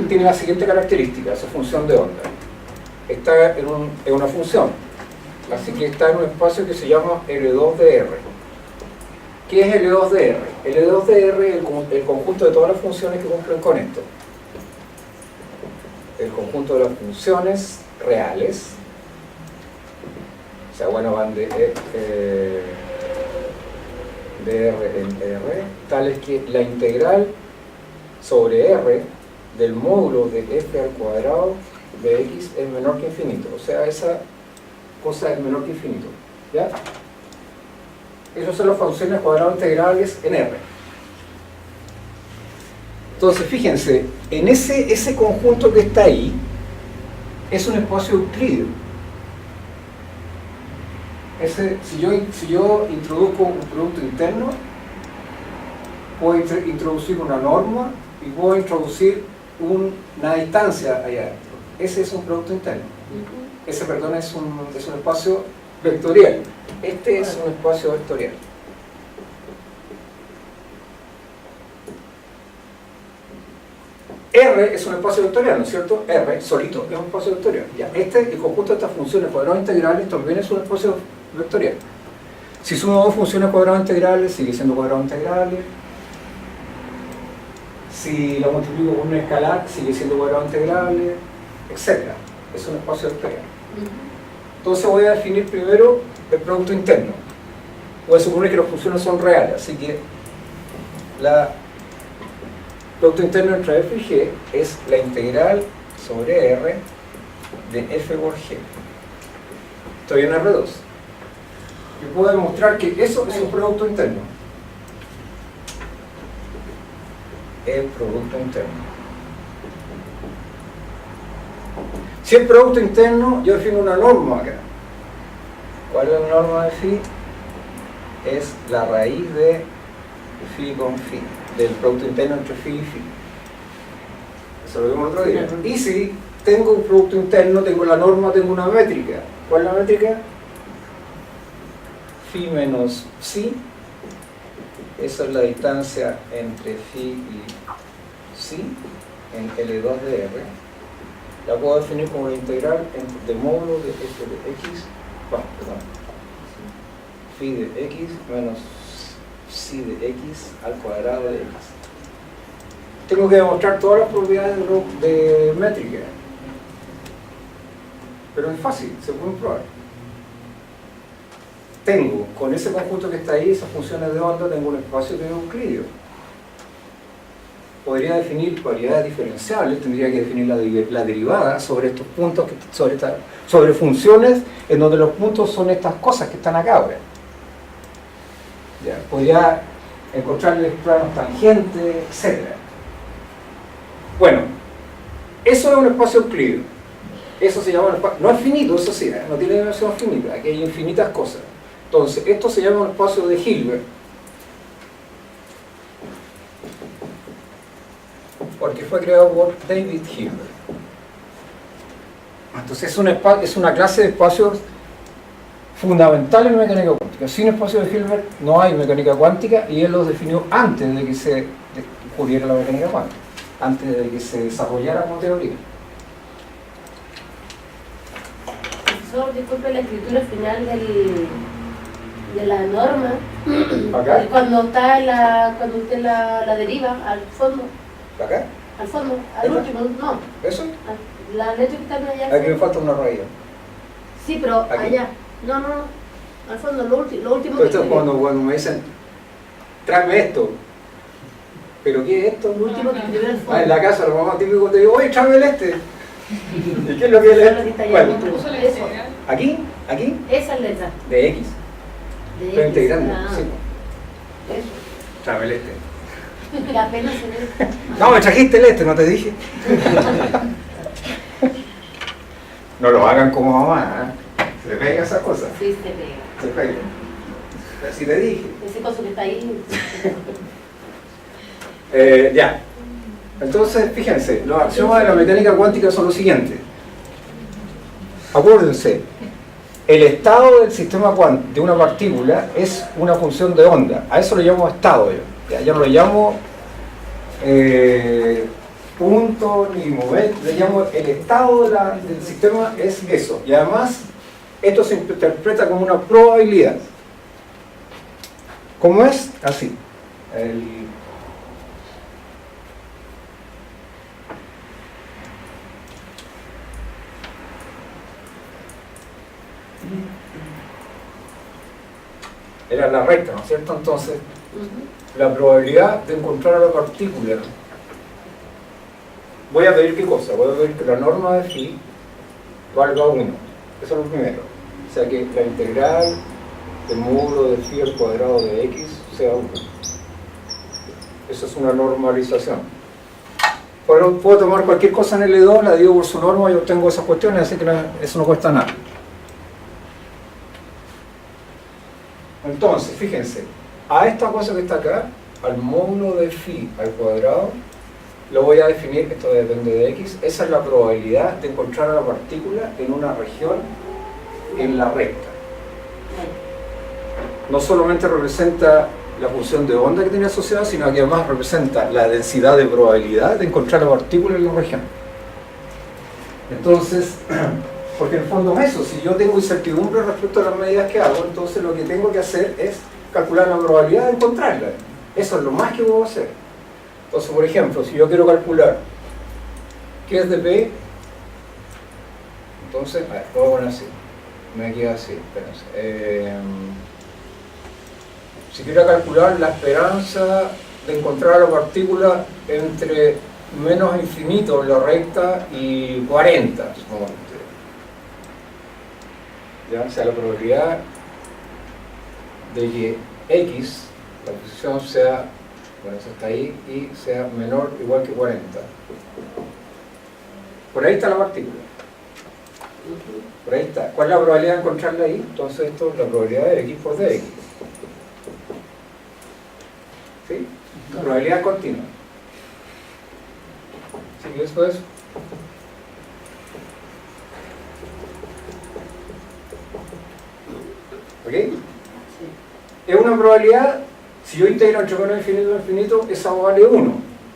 tiene la siguiente característica, esa función de onda. Está en una función, así que está en un espacio que se llama L2 de R. ¿Qué es L2 de R? L2 de R es el conjunto de todas las funciones que cumplen con esto. El conjunto de las funciones reales, o sea, bueno, van de R en R, tales que la integral sobre R del módulo de f al cuadrado de x es menor que infinito. O sea, esa cosa es menor que infinito. ¿Ya? Esas son las funciones cuadradas integrales en R. Entonces, fíjense, en ese conjunto que está ahí, es un espacio euclídeo. Si yo introduzco un producto interno, puedo introducir una norma y puedo introducir una distancia allá adentro. Ese es un producto interno. Ese, perdón, es un espacio vectorial. Este es un espacio vectorial. R es un espacio vectorial, ¿no es cierto? R solito es un espacio vectorial. Ya, el conjunto de estas funciones cuadradas integrales también es un espacio vectorial. Si sumo dos funciones cuadradas integrales, sigue siendo cuadrado integrales. Si lo multiplico con un escalar, sigue siendo cuadrado integrales, etc. Es un espacio vectorial. Entonces voy a definir primero el producto interno. Voy a suponer que las funciones son reales, así que el producto interno entre f y g es la integral sobre R de f por g. Estoy en R2. Y puedo demostrar que eso es un producto interno. El producto interno. Si el producto interno, yo defino una norma acá. ¿Cuál es la norma de phi? Es la raíz de phi con phi, del producto interno entre phi y phi. Eso lo vimos el otro día. Y si tengo un producto interno, tengo la norma, tengo una métrica. ¿Cuál es la métrica? Phi menos psi. Esa es la distancia entre phi y psi en L2 de R. La puedo definir como la integral de módulo de f de x, phi de x menos psi de x al cuadrado de x. Tengo que demostrar todas las propiedades de métrica, pero es fácil, se pueden probar. Tengo, con ese conjunto que está ahí, esas funciones de onda, tengo un espacio que es euclídeo. Podría definir variedades diferenciables, tendría que definir la derivada sobre estos puntos, sobre funciones en donde los puntos son estas cosas que están acá ahora. Ya, podría encontrarles planos tangentes, etc. Bueno, eso es un espacio euclídeo. Eso se llama un espacio, no es finito, eso sí, no tiene dimensión finita, aquí hay infinitas cosas. Entonces, esto se llama un espacio de Hilbert, porque fue creado por David Hilbert. Entonces es una clase de espacios fundamentales en mecánica cuántica. Sin espacios de Hilbert no hay mecánica cuántica, y él los definió antes de que se descubriera la mecánica cuántica, antes de que se desarrollara como teoría. Profesor, disculpe la escritura final de la norma. ¿Acá? Cuando usted la deriva al fondo. ¿Acá? Al fondo, al ¿Esta? último, no. ¿Eso? La letra que está allá. Aquí me falta una raíz. Sí, pero Aquí. allá. No, al fondo, lo último que Esto es escribí. cuando me dicen, tráeme esto. ¿Pero qué es esto? Lo último que escribió al fondo. En la casa, los mamás típicos te digo, oye, tráeme el este. ¿Y qué es lo que Eso es lo que es? está allá ¿Cuál? adentro. Eso, ¿Aquí? ¿Aquí? esa letra. De X. De Estoy X. integrando. Ah, Sí. Eso. Tráeme el este. Que apenas se ve. No, me trajiste el este, no te dije. No lo hagan como mamá, ¿eh? Se pega esa cosa. Sí, se pega. Se pega. Así te dije. Ese coso que está ahí. Ya. Entonces, fíjense, los axiomas de la mecánica cuántica son los siguientes. Acuérdense, el estado del sistema cuántico de una partícula es una función de onda. A eso le llamo estado yo. Ya no lo llamo punto ni momento, le llamo el estado del sistema, es eso. Y además, esto se interpreta como una probabilidad. ¿Cómo es? Así. Era la recta, ¿no es cierto? Entonces, la probabilidad de encontrar a la partícula. Voy a pedir qué cosa, voy a pedir que la norma de phi valga 1. Eso es lo primero. O sea que la integral el módulo de phi al cuadrado de x sea 1. Eso es una normalización. Pero puedo tomar cualquier cosa en L2, la digo por su norma y obtengo esas cuestiones, así que eso no cuesta nada. Entonces, fíjense, a esta cosa que está acá, al módulo de phi al cuadrado, lo voy a definir, esto depende de x, esa es la probabilidad de encontrar a la partícula en una región en la recta. No solamente representa la función de onda que tiene asociada, sino que además representa la densidad de probabilidad de encontrar a la partícula en la región. Entonces, porque en el fondo es eso, si yo tengo incertidumbre respecto a las medidas que hago, entonces lo que tengo que hacer es calcular la probabilidad de encontrarla. Eso es lo más que puedo hacer. Entonces, por ejemplo, si yo quiero calcular qué es de P, entonces, a ver, lo voy a poner así, me queda así, espérense. Si quiero calcular la esperanza de encontrar a la partícula entre menos infinito en la recta y 40, supongo. ¿Ya? O sea, la probabilidad de que x, la posición sea, bueno, eso está ahí, y sea menor o igual que 40. Por ahí está la partícula. Por ahí está. ¿Cuál es la probabilidad de encontrarla ahí? Entonces esto es la probabilidad de x por dx. ¿Sí? Probabilidad continua. ¿Sí? Eso es. ¿Ok? Sí. Es una probabilidad, si yo integro entre menos infinito a infinito, esa vale 1,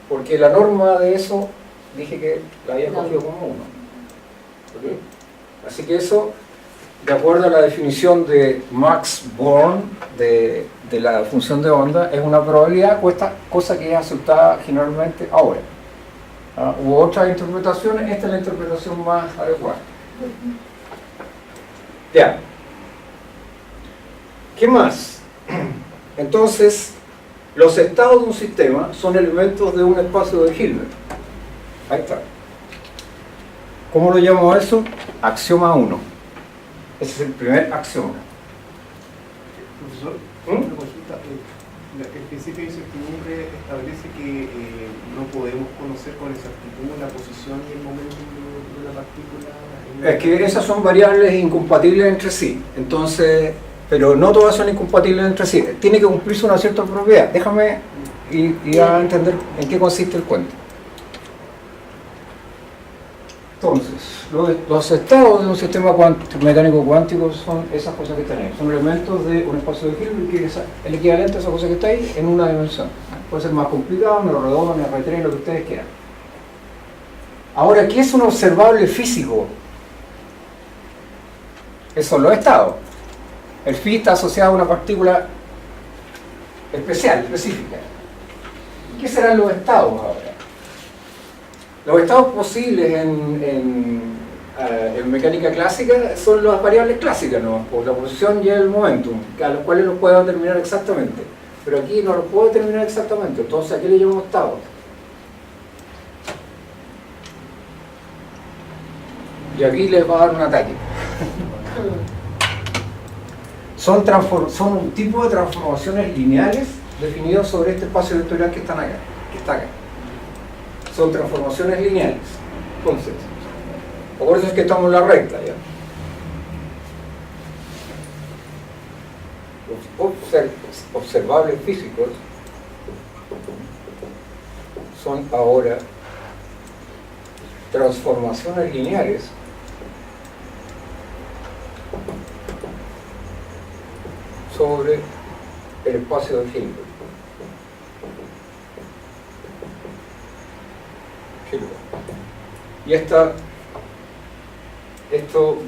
porque la norma de eso dije que la había cogido como 1. ¿Ok? Así que eso, de acuerdo a la definición de Max Born de la función de onda, es una probabilidad, cosa que es aceptada generalmente ahora. Hubo otras interpretaciones, esta es la interpretación más adecuada. Ya. ¿Qué más? Entonces, los estados de un sistema son elementos de un espacio de Hilbert. Ahí está. ¿Cómo lo llamo eso? Axioma 1. Ese es el primer axioma. Profesor, una consulta. El principio de incertidumbre establece que no podemos conocer con exactitud la posición y el momento de la partícula. Es que esas son variables incompatibles entre sí. Entonces, pero no todas son incompatibles entre sí. Tiene que cumplirse una cierta propiedad. Déjame ir a entender en qué consiste el cuento. Entonces, los estados de un sistema mecánico cuántico son esas cosas que están ahí. Son elementos de un espacio de Hilbert que es el equivalente a esa cosa que está ahí en una dimensión. Puede ser más complicado, un redondo, un R3, lo que ustedes quieran. Ahora, ¿qué es un observable físico? Esos son los estados. El phi está asociado a una partícula especial, específica. ¿Qué serán los estados ahora? Los estados posibles en mecánica clásica son las variables clásicas, ¿no? Por la posición y el momentum, a los cuales los puedo determinar exactamente. Pero aquí no los puedo determinar exactamente, entonces ¿a qué le llamamos estados? Y aquí les va a dar un ataque. Son un tipo de transformaciones lineales definidos sobre este espacio vectorial que están acá, que está acá. Son transformaciones lineales. Entonces, por eso es que estamos en la recta ya. Los observables físicos son ahora transformaciones lineales sobre el espacio de Hilbert. Y esto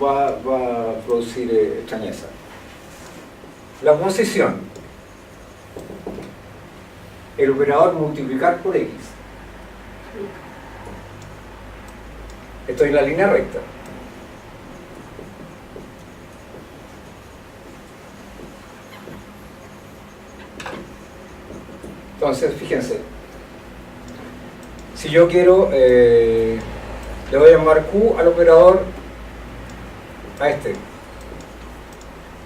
va a producir extrañeza. La posición, el operador multiplicar por x. Estoy en la línea recta. Entonces, fíjense, si yo quiero, le voy a llamar Q al operador, a este.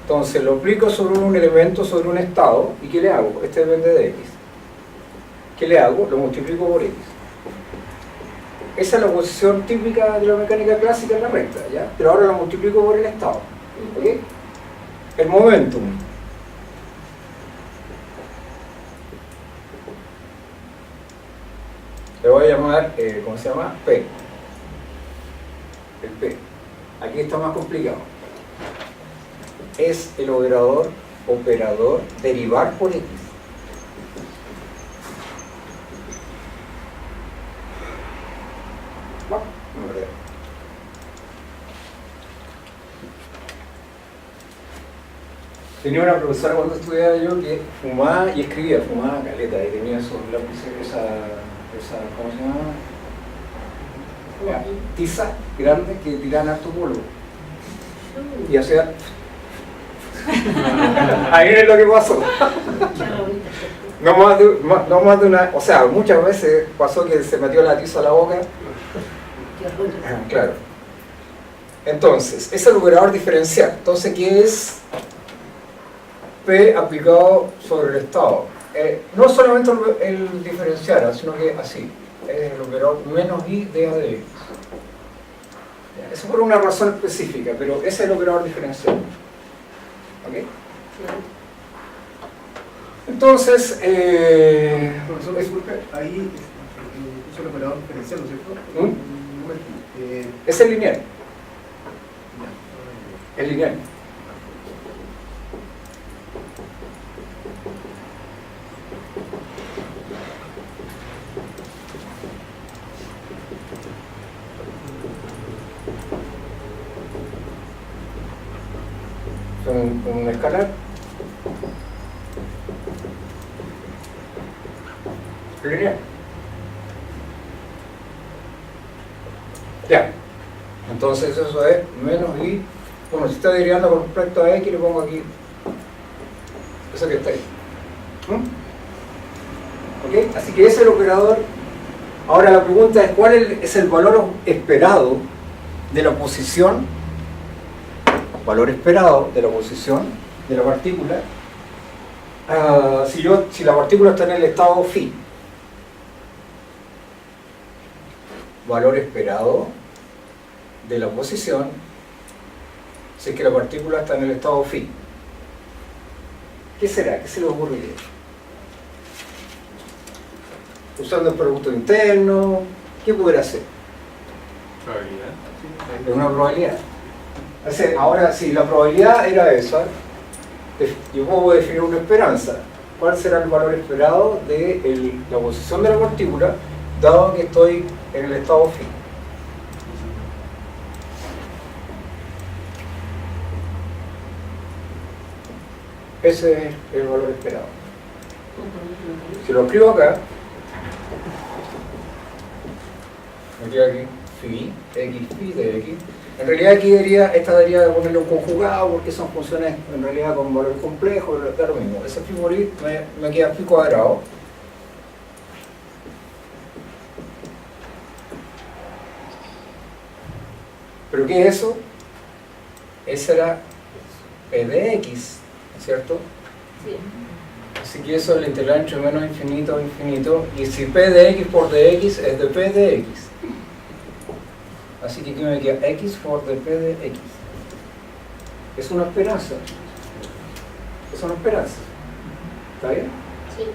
Entonces lo aplico sobre un elemento, sobre un estado, ¿y qué le hago? Este depende de x. ¿Qué le hago? Lo multiplico por x. Esa es la posición típica de la mecánica clásica en la recta, ¿ya? Pero ahora lo multiplico por el estado. ¿Ok? El momentum. Le voy a llamar, ¿cómo se llama? P. El P. Aquí está más complicado. Es el operador derivar por x. No, verdad. Tenía una profesora cuando estudiaba yo que fumaba y escribía, fumaba caleta y tenía esos lápices, esa ¿cómo se llama? Tiza grande que tiraban harto polvo. Y hacía. Ahí es lo que pasó. No más de una. O sea, muchas veces pasó que se metió la tiza a la boca. Claro. Entonces, es el operador diferencial. Entonces, ¿qué es P aplicado sobre el estado? No solamente el diferencial, sino que así. Es el operador menos I de A de X. Eso por una razón específica, pero ese es el operador diferencial. ¿Ok? Entonces, Profesor, disculpe, ahí puso el operador diferencial, ¿no es cierto? ¿Mm? Un momento. es el lineal. Es lineal. Un escalar lineal. Ya, entonces eso es menos I. Bueno, si está derivando con respecto a X, le pongo aquí eso que está ahí. ¿Ok? Así que ese es el operador. Ahora la pregunta es ¿cuál es el valor esperado de la posición? Valor esperado de la posición de la partícula si la partícula está en el estado phi. Valor esperado de la posición si es que la partícula está en el estado phi. ¿Qué será? ¿Qué se le ocurriría? Usando el producto interno, ¿qué pudiera hacer? Probabilidad. Es una probabilidad. Ahora, si la probabilidad era esa, yo puedo definir una esperanza. ¿Cuál será el valor esperado de la posición de la partícula, dado que estoy en el estado phi? Ese es el valor esperado. Si lo escribo acá, me queda aquí phi, x phi de x. En realidad aquí esta debería ponerle un conjugado porque son funciones en realidad con valor complejo, pero da lo mismo. Ese phi por i me queda phi cuadrado. ¿Pero qué es eso? Ese era p de x, ¿cierto? Sí. Así que eso es el integral entre menos infinito a infinito. Y si p de x por dx es de p de x. Así que aquí me queda x por de p de x. Es una esperanza. Es una esperanza. ¿Está bien? Sí.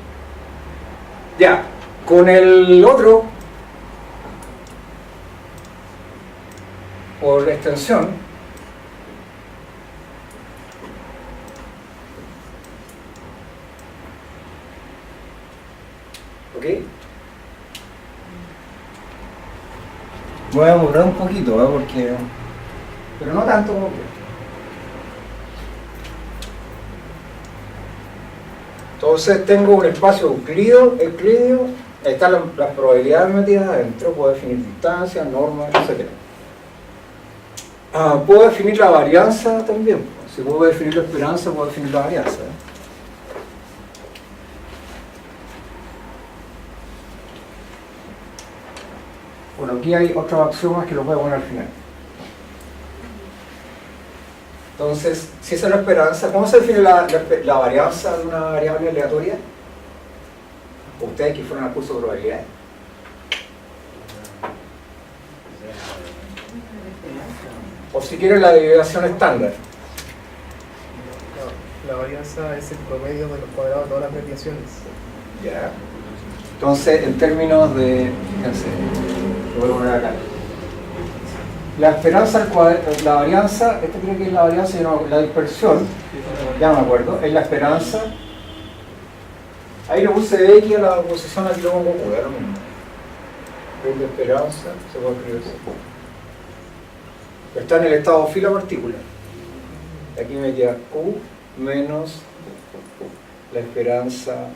Ya. Con el otro, por extensión, ¿ok? Voy a borrar un poquito, porque... pero no tanto como que... Entonces tengo un espacio euclídeo, están las probabilidades metidas adentro, puedo definir distancias, normas, etc. Puedo definir la varianza también. Si puedo definir la esperanza, puedo definir la varianza. Bueno, aquí hay otros axiomas que los voy a poner al final. Entonces, si esa es la esperanza, ¿cómo se define la varianza de una variable aleatoria? Ustedes que fueron al curso de probabilidades. O si quieren la desviación estándar. La varianza es el promedio de los cuadrados de todas las desviaciones. Ya. Entonces, en términos de, fíjense, lo voy a poner acá. La esperanza al cuadrado, la varianza, este creo que es la varianza, no, la dispersión, ya me acuerdo, es la esperanza. Ahí le puse X a la posición, aquí lo pongo Q, lo mismo. Es la esperanza, se puede escribir así. Está en el estado fila partícula. Aquí me queda Q menos la esperanza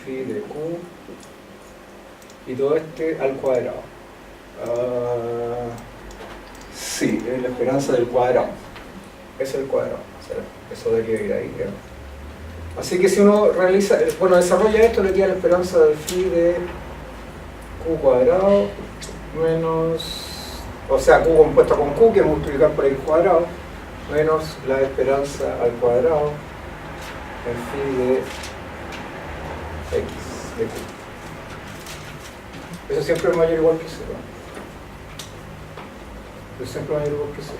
phi de Q y todo este al cuadrado. Sí, es la esperanza del cuadrado. Ese es el cuadrado. O sea, eso debería ir ahí, ¿ya? Así que si uno realiza, bueno, desarrolla esto, le queda la esperanza del phi de Q cuadrado menos, o sea, Q compuesto con Q, que es multiplicar por X cuadrado, menos la esperanza al cuadrado, el phi de X de Q. Eso siempre es mayor o igual que 0. Eso siempre es mayor o igual que 0.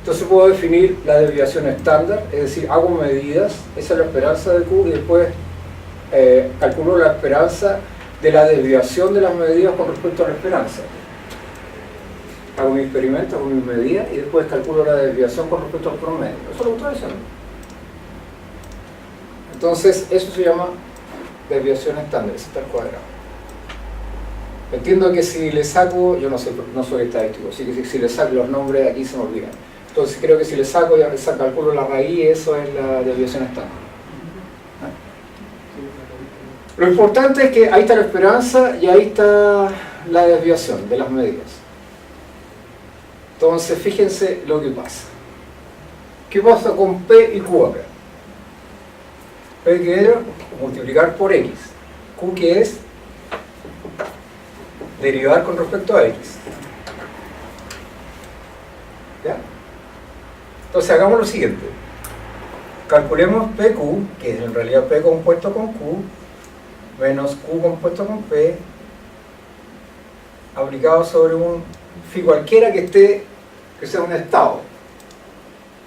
Entonces puedo definir la desviación estándar, es decir, hago medidas, esa es la esperanza de Q, y después calculo la esperanza de la desviación de las medidas con respecto a la esperanza. Hago mi experimento, hago mis medidas y después calculo la desviación con respecto al promedio. Eso es lo que estoy diciendo. Entonces, eso se llama desviación estándar, ese está al cuadrado. Entiendo que si le saco, yo no soy estadístico, así que si le saco los nombres aquí se me olvidan. Entonces creo que si le saco y calculo la raíz, eso es la desviación estándar. Lo importante es que ahí está la esperanza y ahí está la desviación de las medidas. Entonces fíjense lo que pasa. ¿Qué pasa con P y Q acá? P que era multiplicar por X. Q que es derivar con respecto a X. ¿Ya? Entonces hagamos lo siguiente. Calculemos PQ, que es en realidad P compuesto con Q, menos Q compuesto con P, aplicado sobre un phi cualquiera que sea un estado.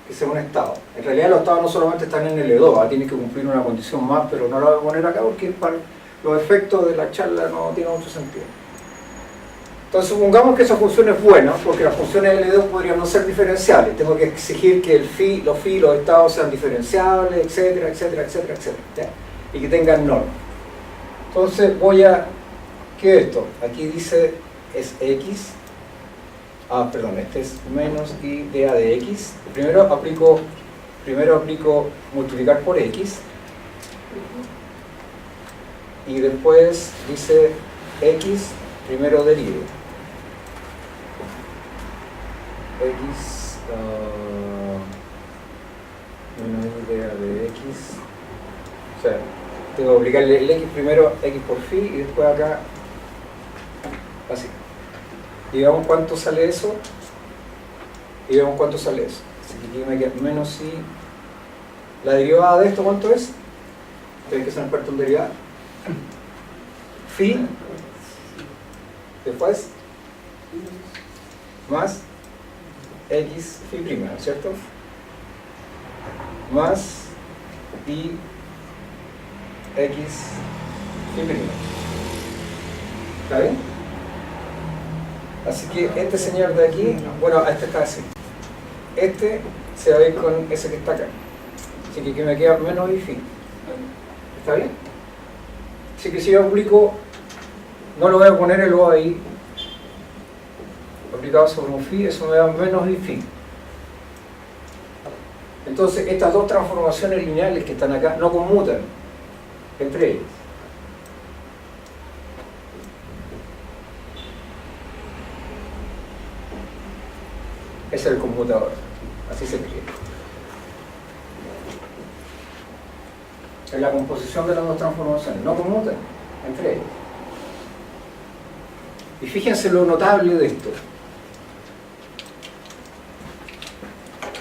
Que sea un estado. En realidad los estados no solamente están en L2, tienen que cumplir una condición más, pero no la voy a poner acá porque para los efectos de la charla no tiene mucho sentido. Entonces supongamos que esa función es buena, porque las funciones L2 podrían no ser diferenciables. Tengo que exigir que los estados sean diferenciables, etcétera, etcétera, etcétera, etcétera, ¿ya? Y que tengan norma. Entonces voy a... ¿qué es esto? Aquí dice es X. Perdón, este es menos I de A de X. Primero aplico multiplicar por X. Y después dice X, primero derive. X menos I de A de X. O sea, tengo que aplicarle el X primero, X por phi, y después acá, así. Y veamos cuánto sale eso. Y veamos cuánto sale eso. Así que aquí me queda menos I. La derivada de esto, ¿cuánto es? Tienen que ser experto en derivada. Phi. Después. Más X phi prima, ¿no es cierto? Más I X phi prima. ¿Está bien? Así que este señor de aquí, bueno, este está así. Este se va a ir con ese que está acá. Así que me queda menos I phi. ¿Está bien? Así que si yo aplico, no lo voy a poner el O ahí, aplicado sobre un phi, eso me da menos I phi. Entonces estas dos transformaciones lineales que están acá no conmutan entre ellas. Ese es el conmutador, así se escribe. Es la composición de las dos transformaciones, no conmutan entre ellas. Y fíjense lo notable de esto.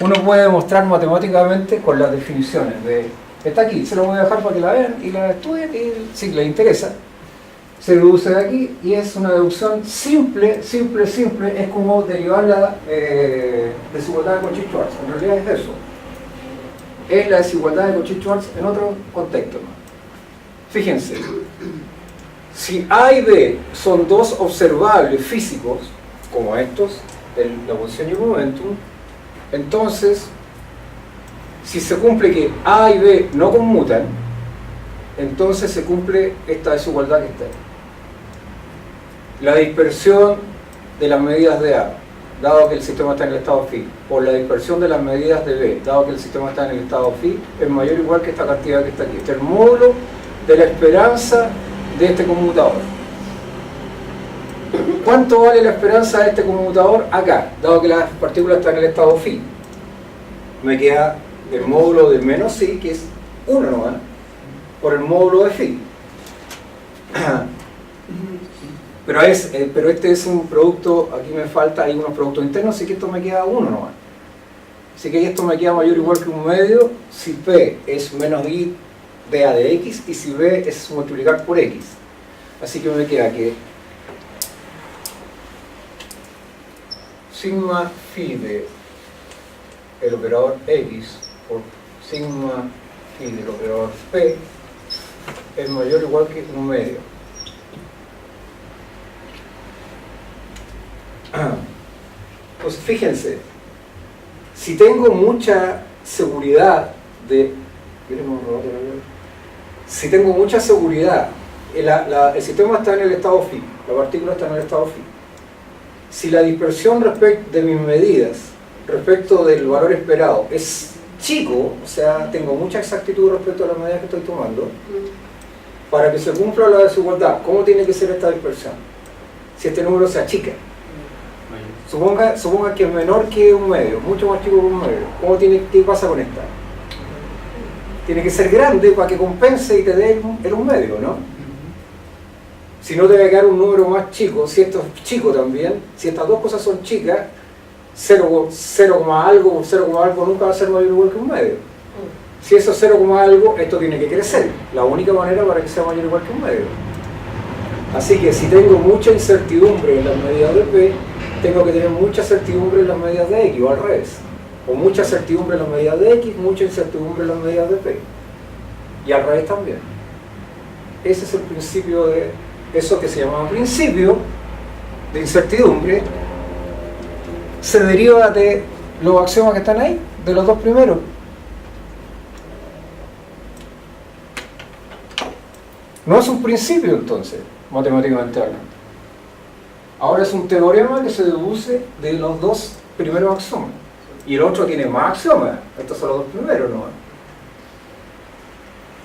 uno puede demostrar matemáticamente con las definiciones de... Está aquí, se lo voy a dejar para que la vean y la estudien y si les interesa. Se deduce de aquí y es una deducción simple, es como derivar la desigualdad de Cauchy-Schwarz. En realidad es eso. Es la desigualdad de Cauchy-Schwarz en otro contexto. Fíjense, si A y B son dos observables físicos, como estos, la posición y el momentum, entonces, si se cumple que A y B no conmutan, entonces se cumple esta desigualdad que está ahí. La dispersión de las medidas de A, dado que el sistema está en el estado phi, por la dispersión de las medidas de B, dado que el sistema está en el estado phi, es mayor o igual que esta cantidad que está aquí. Este es el módulo de la esperanza de este conmutador. ¿Cuánto vale la esperanza de este conmutador acá? Dado que las partículas están en el estado phi. Me queda el módulo de menos phi, que es 1 nomás, por el módulo de phi. Pero este es un producto, aquí me falta, hay unos productos internos, así que esto me queda 1 nomás. Así que esto me queda mayor o igual que 1 medio si P es menos I de A de X y si B es multiplicar por X. Así que me queda que sigma phi de el operador X por sigma phi del operador P es mayor o igual que 1 medio. Pues fíjense, si tengo mucha seguridad de... Si tengo mucha seguridad, el sistema está en el estado phi, la partícula está en el estado phi. Si la dispersión de mis medidas respecto del valor esperado es chico, o sea, tengo mucha exactitud respecto a las medidas que estoy tomando, para que se cumpla la desigualdad, ¿cómo tiene que ser esta dispersión? Si este número se achica. Suponga que es menor que 1 medio, mucho más chico que 1 medio. ¿Qué pasa con esta? Tiene que ser grande para que compense y te dé el 1 medio, ¿no? Si no, debe quedar un número más chico. Si esto es chico también, si estas dos cosas son chicas, 0, algo nunca va a ser mayor o igual que 1 medio. Si eso es 0, algo, esto tiene que crecer. La única manera para que sea mayor o igual que 1 medio. Así que si tengo mucha incertidumbre en las medidas de P, tengo que tener mucha certidumbre en las medidas de X, o al revés. O mucha certidumbre en las medidas de X, mucha incertidumbre en las medidas de P. Y al revés también. Ese es el principio de eso que se llama principio de incertidumbre. Se deriva de los axiomas que están ahí, de los dos primeros. No es un principio entonces, matemáticamente hablando. Ahora es un teorema que se deduce de los dos primeros axiomas. Y el otro tiene más axiomas. Estos son los dos primeros, ¿no?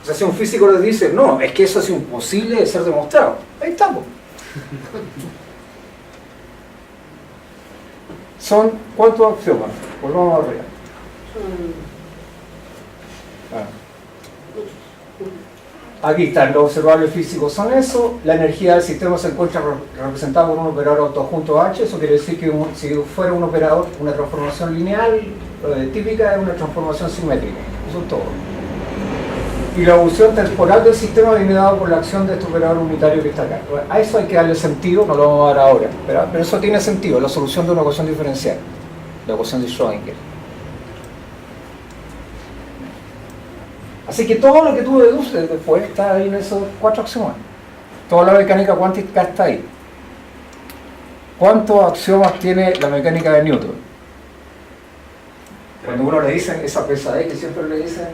O sea, si un físico les dice, no, es que eso es imposible de ser demostrado. Ahí estamos. ¿Son cuántos axiomas? Volvamos arriba. Aquí están, los observables físicos son eso. La energía del sistema se encuentra representada por un operador autojunto H. Eso quiere decir que si fuera un operador, una transformación lineal típica es una transformación simétrica. Eso es todo. Y la evolución temporal del sistema viene dado por la acción de este operador unitario que está acá. A eso hay que darle sentido, no lo vamos a dar ahora. Pero eso tiene sentido, la solución de una ecuación diferencial, la ecuación de Schrödinger. Así que todo lo que tú deduces después está ahí en esos 4 axiomas. Toda la mecánica cuántica está ahí. ¿Cuántos axiomas tiene la mecánica de Newton? Cuando uno le dicen esa pesadez que siempre le dicen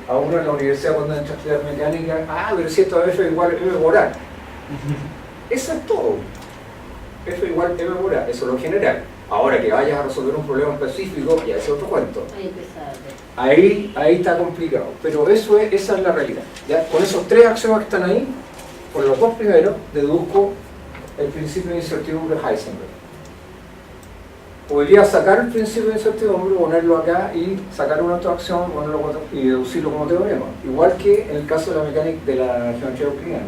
a uno en la universidad cuando entra a estudiar mecánica, pero si esto es F igual M por A. Eso es todo. F igual M por A, eso es lo general. Ahora que vayas a resolver un problema específico, ya es otro cuento. Ahí está complicado, pero esa es la realidad. ¿Ya? Con esos 3 axiomas que están ahí, por los 2 primeros, deduzco el principio de incertidumbre de Heisenberg. Podría sacar el principio de incertidumbre, ponerlo acá y sacar una otra acción, y deducirlo como teorema. Igual que en el caso de la mecánica de la geometría euclidiana.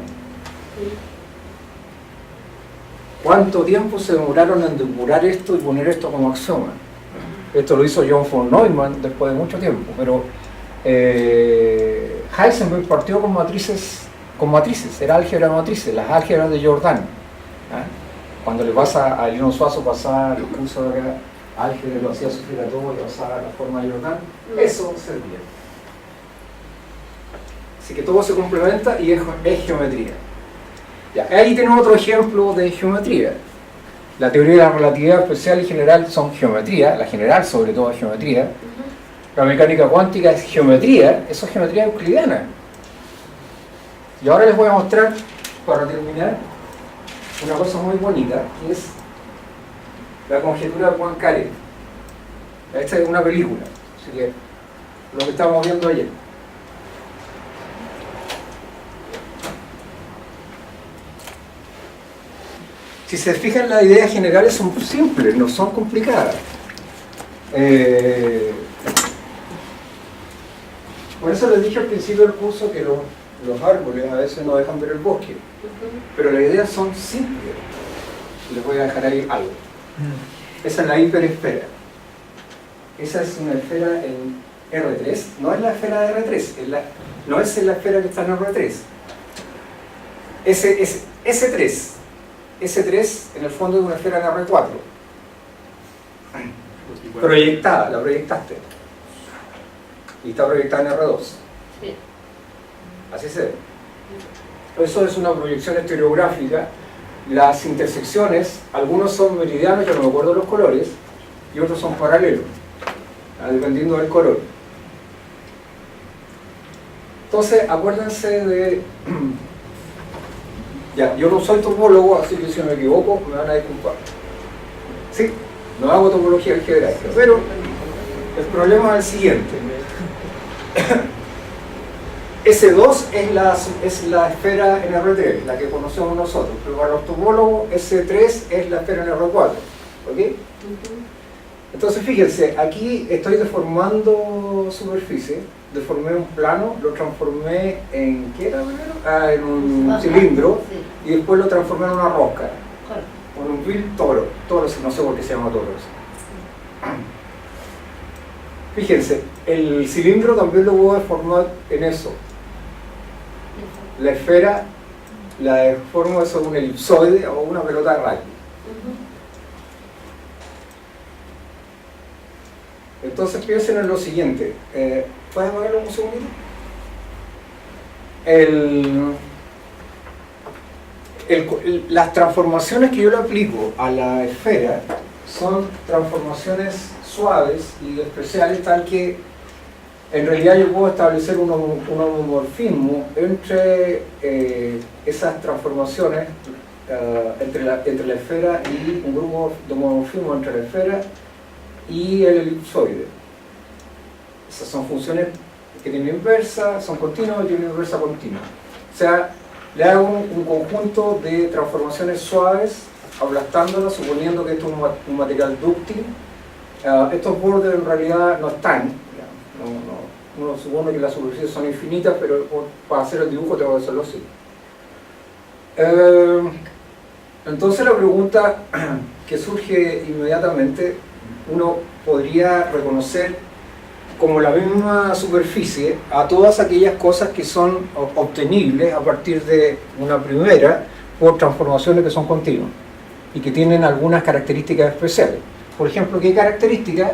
¿Cuánto tiempo se demoraron en depurar esto y poner esto como axioma? Esto lo hizo John von Neumann después de mucho tiempo, pero Heisenberg partió con matrices, era álgebra de matrices, las álgebras de Jordan. ¿Ah? Cuando le pasa a Lino Suazo pasar el curso de acá, álgebra, lo hacía sufrir a todo y pasaba la forma de Jordan, eso servía. Así que todo se complementa y es geometría. Ya, ahí tenemos otro ejemplo de geometría. La teoría de la relatividad especial y general son geometría, la general sobre todo es geometría. La mecánica cuántica es geometría, eso es geometría euclidiana. Y ahora les voy a mostrar, para terminar, una cosa muy bonita, que es la conjetura de Poincaré. Esta es una película, así que lo que estábamos viendo ayer. Si se fijan, las ideas generales son simples, no son complicadas. Por eso les dije al principio del curso que los árboles a veces no dejan ver el bosque, pero las ideas son simples. Les voy a dejar ahí algo. Esa es la hiperesfera. Esa es una esfera en R3, no es la esfera de R3, no es la esfera que está en R3. S3 en el fondo es una esfera en R4. Proyectada, la proyectaste. Y está proyectada en R2. Sí. Así se ve. Eso es una proyección estereográfica. Las intersecciones, algunos son meridianos, yo no me acuerdo los colores, y otros son paralelos, dependiendo del color. Entonces, acuérdense de... Ya, yo no soy topólogo, así que si me equivoco me van a disculpar. Sí, no hago topología algebraica, pero el problema es el siguiente. S2 es la esfera en R3, la que conocemos nosotros, pero para los topólogos S3 es la esfera en R4. ¿Ok? Entonces fíjense, aquí estoy deformando superficie, deformé un plano, lo transformé en, ¿qué era primero? En un cilindro, y después lo transformé en una rosca, con un vil toro, no sé por qué se llama toro. Fíjense, el cilindro también lo voy a deformar en eso. La esfera la deformo eso un elipsoide o una pelota de rugby. Entonces piensen en lo siguiente. ¿Puedes apagarlo un segundito? Las transformaciones que yo le aplico a la esfera son transformaciones suaves y especiales, tal que en realidad yo puedo establecer un homomorfismo entre esas transformaciones, entre la esfera, y un grupo de homomorfismo entre la esfera y el elipsoide. Esas son funciones que tienen inversa, son continuas y tienen inversa continua. O sea, le hago un conjunto de transformaciones suaves, aplastándolas, suponiendo que esto es un material dúctil. Estos bordes en realidad no están. Uno supone que las superficies son infinitas, pero para hacer el dibujo tengo que hacerlo así. Entonces la pregunta que surge inmediatamente, uno podría reconocer como la misma superficie a todas aquellas cosas que son obtenibles a partir de una primera por transformaciones que son continuas y que tienen algunas características especiales. Por ejemplo, ¿qué características?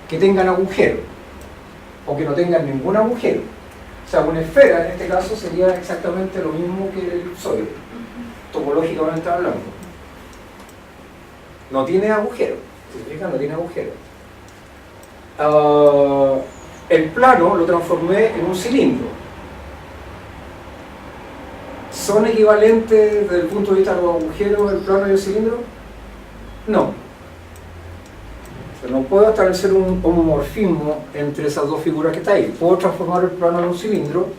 Que tengan agujeros o que no tengan ningún agujero. O sea, una esfera en este caso sería exactamente lo mismo que el elipsoide, topológicamente hablando. No tiene agujero, ¿se explica? No tiene agujero. El plano lo transformé en un cilindro. ¿Son equivalentes desde el punto de vista de los agujeros el plano y el cilindro? No. O sea, no puedo establecer un homomorfismo entre esas dos figuras que está ahí. Puedo transformar el plano en un cilindro,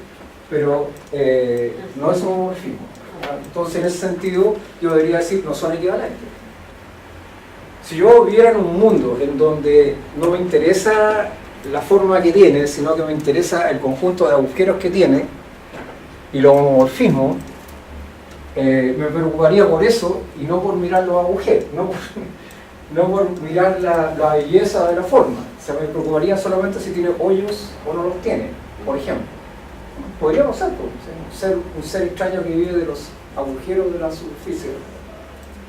pero no es un homomorfismo. Entonces, en ese sentido, yo debería decir no son equivalentes. Si yo viviera en un mundo en donde no me interesa la forma que tiene, sino que me interesa el conjunto de agujeros que tiene y los homomorfismos, me preocuparía por eso y no por mirar los agujeros. no por mirar la belleza de la forma. Se me preocuparía solamente si tiene hoyos o no los tiene, por ejemplo. Podría pasar, pues, un ser extraño que vive de los agujeros de la superficie.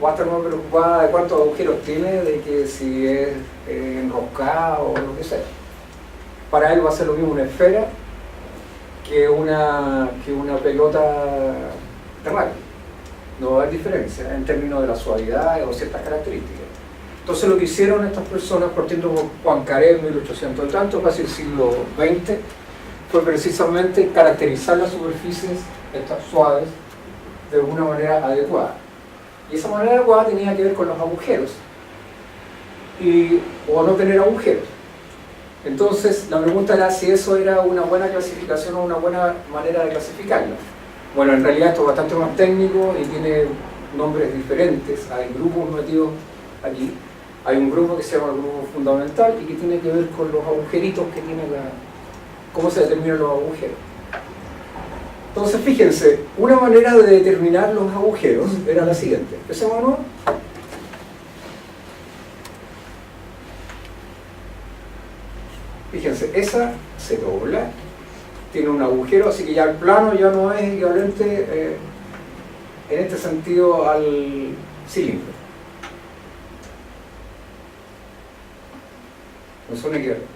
Va a estar más preocupada de cuántos agujeros tiene, de que si es enroscado o lo que sea. Para él va a ser lo mismo una esfera que una pelota de rugby. No va a haber diferencia en términos de la suavidad o ciertas características. Entonces lo que hicieron estas personas, partiendo por Poincaré en 1800 y tanto, casi el siglo XX, fue precisamente caracterizar las superficies, estas suaves, de una manera adecuada. Y esa manera adecuada tenía que ver con los agujeros, o no tener agujeros. Entonces la pregunta era si eso era una buena clasificación o una buena manera de clasificarla. Bueno, en realidad esto es bastante más técnico y tiene nombres diferentes. Hay grupos metidos aquí. Hay un grupo que se llama el grupo fundamental y que tiene que ver con los agujeritos que tiene cómo se determinan los agujeros. Entonces fíjense, una manera de determinar los agujeros era la siguiente. Empecemos, ¿no? Fíjense, esa se dobla, tiene un agujero, así que ya el plano ya no es equivalente en este sentido al cilindro. No son equivalentes.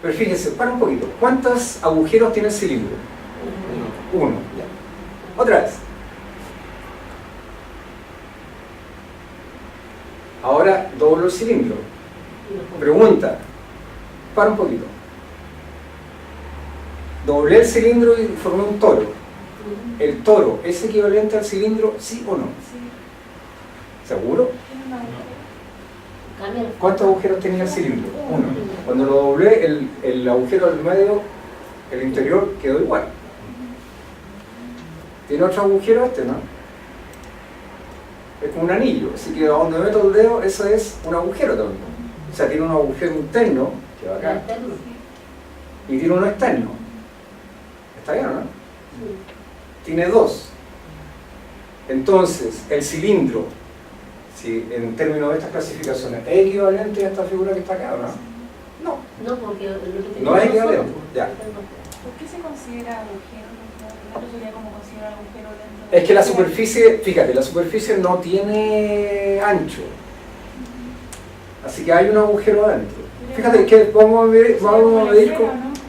Pero fíjense, para un poquito, ¿cuántos agujeros tiene el cilindro? Uno. Ya. Otra vez. Ahora doblo el cilindro. Pregunta, para un poquito. Doblé el cilindro y formé un toro. ¿El toro es equivalente al cilindro, sí o no? ¿Seguro? ¿Cuántos agujeros tenía el cilindro? Uno. Cuando lo doblé, el agujero del medio, el interior, quedó igual. ¿Tiene otro agujero este, no? Es como un anillo, así que donde meto el dedo, eso es un agujero también. O sea, tiene un agujero interno, que va acá, y tiene uno externo. ¿Está bien o no? Tiene dos. Entonces, el cilindro, si en términos de estas clasificaciones, ¿es equivalente a esta figura que está acá o no? No. No, porque No es equivalente. Ya. ¿Por qué se considera agujero? ¿No sería como considerar agujero dentro de... Es que la superficie, fíjate, la superficie no tiene ancho. Así que hay un agujero adentro. Fíjate que vamos a medir con...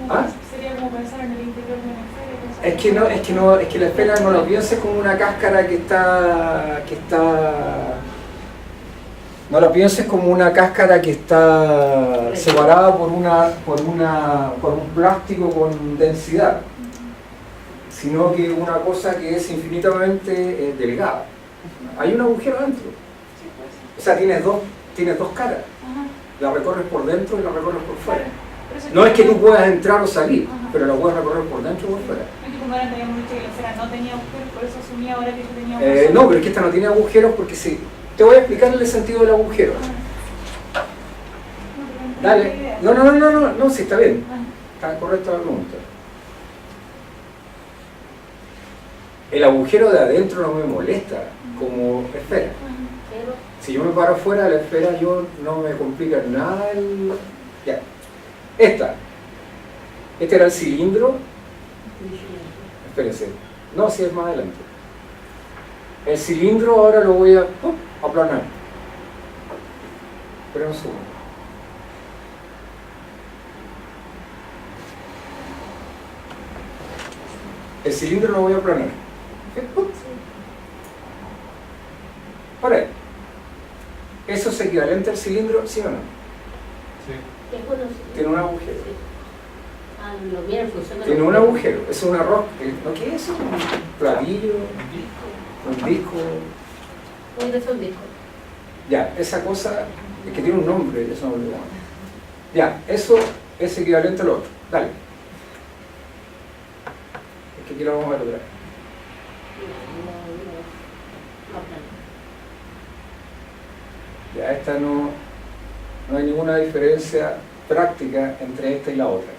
¿Ah? Sería como pensar en el interior de una esfera. Es que la esfera no la pienses como una cáscara que está... No la pienses como una cáscara que está separada por un plástico con densidad, sino que una cosa que es infinitamente delgada. Hay un agujero adentro. O sea, tienes dos caras. La recorres por dentro y la recorres por fuera. No es que tú puedas entrar o salir, pero la puedes recorrer por dentro y por fuera. Como ahora habíamos dicho que la esfera no tenía agujeros, por eso asumía ahora que yo tenía agujeros. No, pero es que esta no tiene agujeros porque sí. Te voy a explicar el sentido del agujero. Dale. No, sí, está bien. Está correcta la pregunta. El agujero de adentro no me molesta como esfera. Si yo me paro afuera de la esfera, yo no me complica nada el... Ya. Este era el cilindro. Espérense. No, si es más adelante. El cilindro ahora lo voy a aplanar. Espera un segundo. El cilindro lo voy a aplanar. Por ahí. ¿Eso es equivalente al cilindro, sí o no? Sí. Tiene un agujero. Lo bien funciona. Tiene un agujero. Es una rosca. ¿No qué es eso? Un platillo. Un disco. Un disco. Ya, esa cosa es que tiene un nombre, eso no lo llamo. Ya, eso es equivalente al otro. Dale. Es que aquí lo vamos a lograr. Ya, esta no hay ninguna diferencia práctica entre esta y la otra.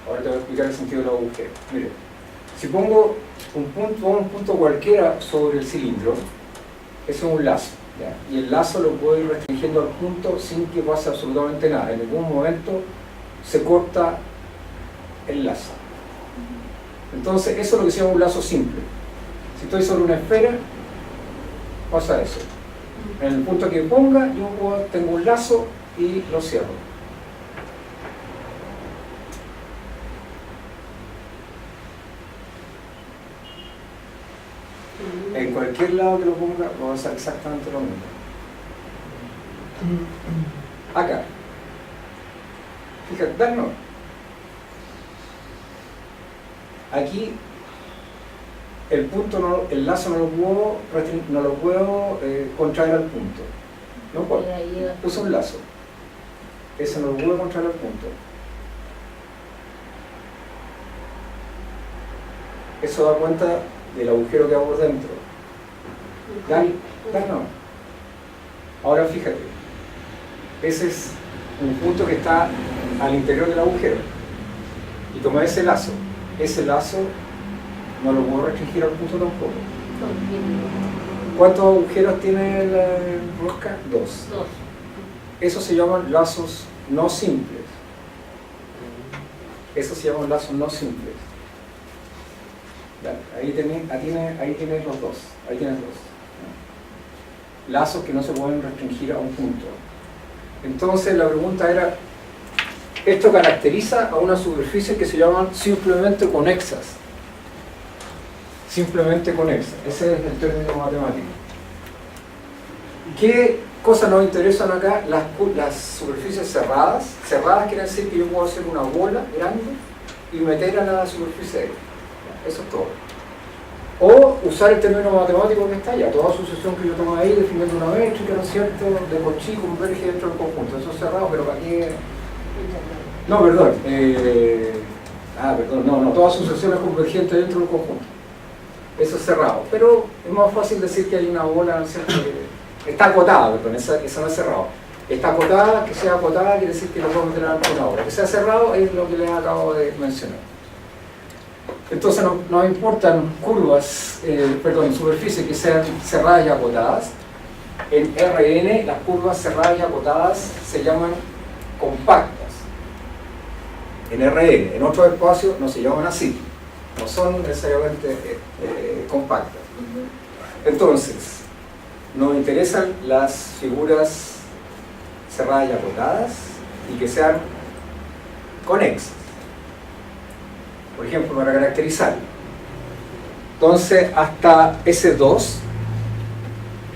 Ahora te voy a explicar el sentido de los agujeros. Mire, si pongo un punto cualquiera sobre el cilindro, eso es un lazo, ¿ya? Y el lazo lo puedo ir restringiendo al punto sin que pase absolutamente nada. En ningún momento se corta el lazo. Entonces, eso es lo que se llama un lazo simple. Si estoy sobre una esfera, pasa eso. En el punto que ponga, yo tengo un lazo y lo cierro. En cualquier lado que lo ponga, va a ser exactamente lo mismo. Acá. Fíjate, no. Aquí el punto, el lazo no lo puedo contraer al punto. No puedo. Puse un lazo. Eso no lo puedo contraer al punto. Eso da cuenta del agujero que hago por dentro. No. Ahora fíjate, ese es un punto que está al interior del agujero. Y toma ese lazo no lo puedo restringir al punto tampoco. ¿Cuántos agujeros tiene la rosca? 2. Esos se llaman lazos no simples. Esos se llaman lazos no simples. Ahí tienes los dos. Ahí tienes dos. Lazos que no se pueden restringir a un punto. Entonces la pregunta era, esto caracteriza a una superficie que se llaman simplemente conexas. Simplemente conexas. Ese es el término matemático. ¿Qué cosas nos interesan acá? Las superficies cerradas. Cerradas quiere decir que yo puedo hacer una bola grande y meter a la superficie. Eso es todo. O usar el término matemático que está allá. Toda sucesión que yo tomo ahí definiendo una métrica, ¿no es cierto? De Cauchy converge dentro del conjunto. Eso es cerrado, pero ¿para qué? No, perdón. No, toda sucesión es convergente dentro del conjunto. Eso es cerrado. Pero es más fácil decir que hay una bola, ¿no es cierto? Está acotada, perdón, eso no es cerrado. Está acotada, que sea acotada quiere decir que lo puedo meter en una bola. Que sea cerrado es lo que les acabo de mencionar. Entonces nos importan superficies que sean cerradas y acotadas. En RN las curvas cerradas y acotadas se llaman compactas. En RN, en otros espacios no se llaman así, no son necesariamente compactas. Entonces, nos interesan las figuras cerradas y acotadas y que sean conexas. Por ejemplo, para caracterizar. Entonces, hasta S2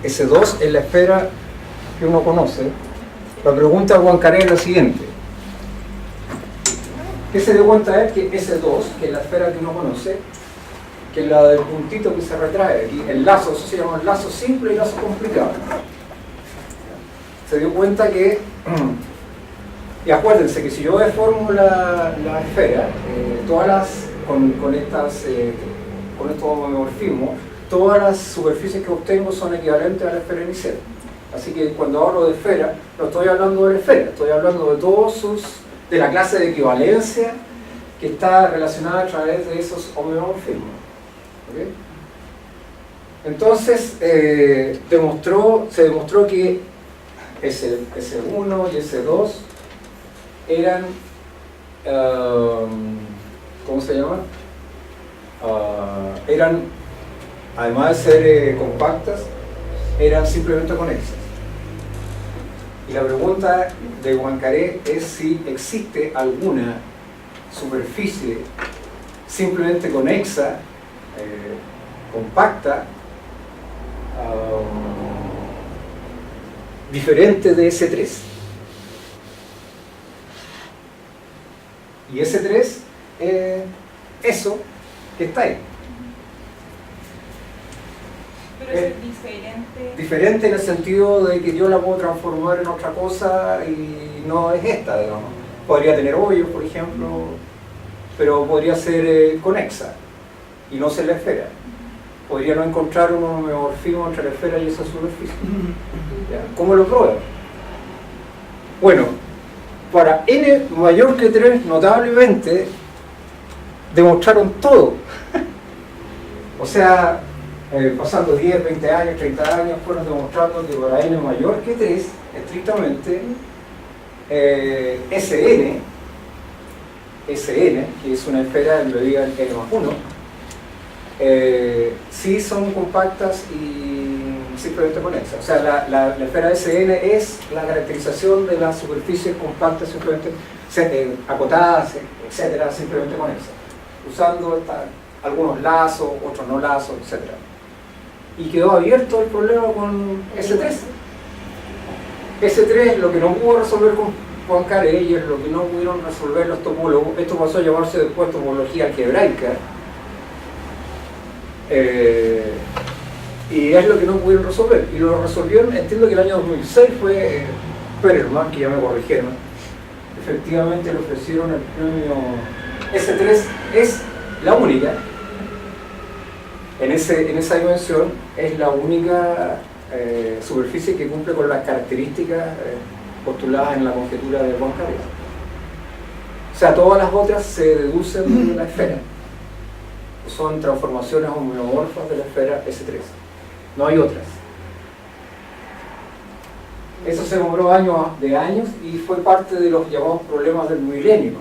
es la esfera que uno conoce. La pregunta de Poincaré es la siguiente. ¿Qué se dio cuenta es que S2, que es la esfera que uno conoce, que es la del puntito que se retrae aquí, el lazo, eso se llama lazo simple y lazo complicado. Se dio cuenta que, y acuérdense que si yo deformo la esfera, con estos homomorfismos, todas las superficies que obtengo son equivalentes a la esfera inicial. Así que cuando hablo de esfera, no estoy hablando de la esfera, estoy hablando de la clase de equivalencia que está relacionada a través de esos homomorfismos. ¿Okay? Entonces, se demostró que S1 y S2 eran, ¿cómo se llama? Eran, además de ser compactas, eran simplemente conexas. Y la pregunta de Poincaré es si existe alguna superficie simplemente conexa, compacta, diferente de S3. Y S3 es eso que está ahí. Pero es diferente. Diferente en el sentido de que yo la puedo transformar en otra cosa y no es esta, digamos. Podría tener hoyos, por ejemplo, pero podría ser conexa y no ser la esfera. Podría no encontrar un homomorfismo entre la esfera y esa superficie. ¿Ya? ¿Cómo lo pruebo? Bueno, para n mayor que 3, notablemente, demostraron todo. O sea, pasando 10, 20 años, 30 años, fueron demostrando que para n mayor que 3, estrictamente, SN, que es una esfera en medida n más 1, sí son compactas y simplemente conexas. O sea, la esfera SN es la caracterización de las superficies compactas, simplemente acotadas, etcétera, simplemente conexas, usando algunos lazos, otros no lazos, etcétera. Y quedó abierto el problema con S3. S3 lo que no pudo resolver con Juan Carey, es lo que no pudieron resolver los topólogos. Esto pasó a llamarse después topología algebraica. Y es lo que no pudieron resolver. Y lo resolvieron, entiendo que el año 2006 fue Perelman, que ya me corrigieron. Efectivamente le ofrecieron el premio. S3 es la única, en esa dimensión, es la única superficie que cumple con las características postuladas en la conjetura de Poincaré. O sea, todas las otras se deducen de la esfera. Son transformaciones homeomorfas de la esfera S3. No hay otras. Eso se demoró años y fue parte de los llamados problemas del milenio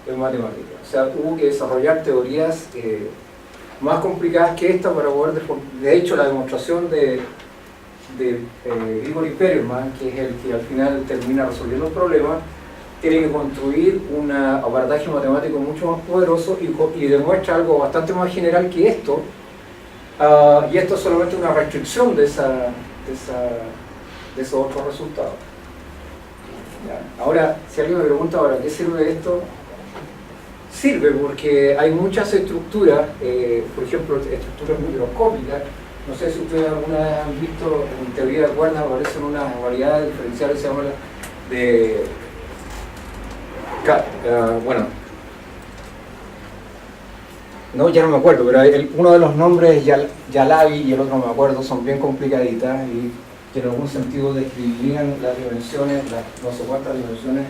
en matemáticas. O sea, hubo que desarrollar teorías más complicadas que esta para poder... De hecho, la demostración de Grigori Perelman, que es el que al final termina resolviendo el problema, tiene que construir un aparataje matemático mucho más poderoso y demuestra algo bastante más general que esto, y esto es solamente una restricción de esos otros resultados. ¿Ya? Ahora, si alguien me pregunta ¿para qué sirve esto? Sirve porque hay muchas estructuras, por ejemplo, estructuras microscópicas. No sé si ustedes alguna vez han visto en teoría de cuerdas, aparecen unas variedades diferenciales, se llaman de... bueno, no, ya no me acuerdo, pero uno de los nombres es Yalavi y el otro no me acuerdo, son bien complicaditas y que en algún sentido describirían las dimensiones, las no sé cuántas dimensiones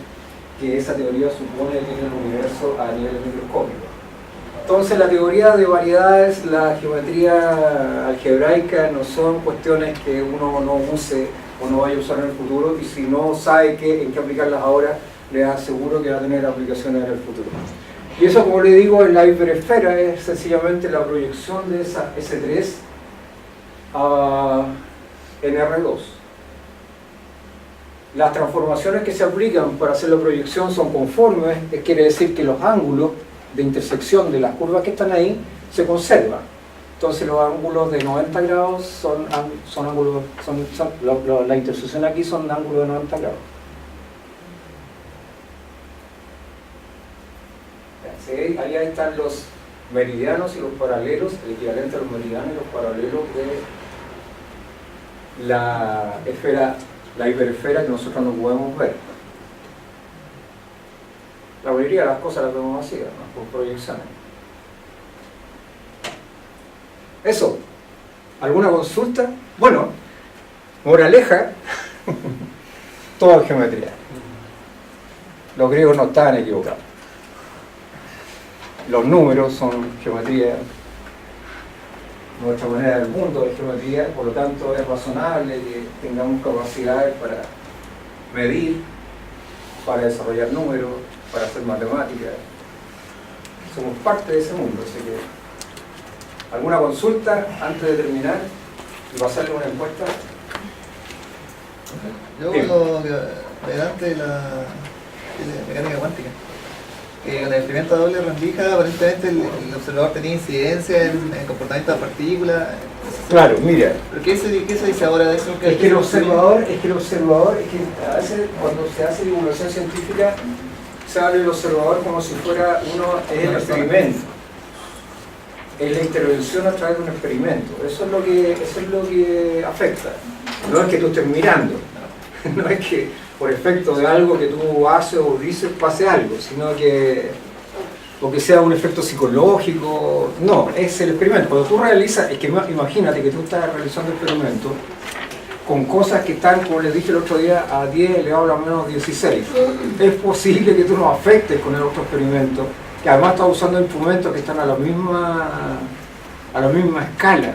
que esa teoría supone que tiene el universo a nivel microscópico. Entonces la teoría de variedades, la geometría algebraica no son cuestiones que uno no use o no vaya a usar en el futuro, y si no sabe en qué aplicarlas ahora, les aseguro que va a tener aplicaciones en el futuro. Y eso, como le digo, en la hiperesfera es sencillamente la proyección de esa S3 en R2. Las transformaciones que se aplican para hacer la proyección son conformes, quiere decir que los ángulos de intersección de las curvas que están ahí se conservan. Entonces los ángulos de 90 grados son ángulos, la intersección aquí son ángulos de 90 grados. ¿Sí? Ahí están los meridianos y los paralelos, el equivalente a los meridianos y los paralelos de la esfera, la hiperesfera que nosotros no podemos ver. La mayoría de las cosas las vemos así, ¿no? Por proyecciones. Eso. ¿Alguna consulta? Bueno, moraleja, todo es geometría. Los griegos no estaban equivocados. Los números son geometría, nuestra manera del mundo es geometría, por lo tanto es razonable que tengamos capacidades para medir, para desarrollar números, para hacer matemáticas. Somos parte de ese mundo, así que ¿alguna consulta antes de terminar y pasarle una encuesta? Yo lo que adelante de la mecánica cuántica. Con el experimento de doble rendija, aparentemente el observador tenía incidencia en el comportamiento de las partículas. Claro, mira. ¿Pero qué se dice ahora de eso? Es que el observador, a veces cuando se hace divulgación científica, se habla del observador como si fuera el experimento. Es la intervención a través de un experimento. Eso es lo que afecta. No es que tú estés mirando. No es que por efecto de algo que tú haces o dices pase algo, sino que o que sea un efecto psicológico. No, es el experimento. Cuando tú realizas, es que imagínate que tú estás realizando experimentos con cosas que están, como les dije el otro día, a 10 elevado a menos 16. Es posible que tú no afectes con el otro experimento que además está usando instrumentos que están a la misma escala.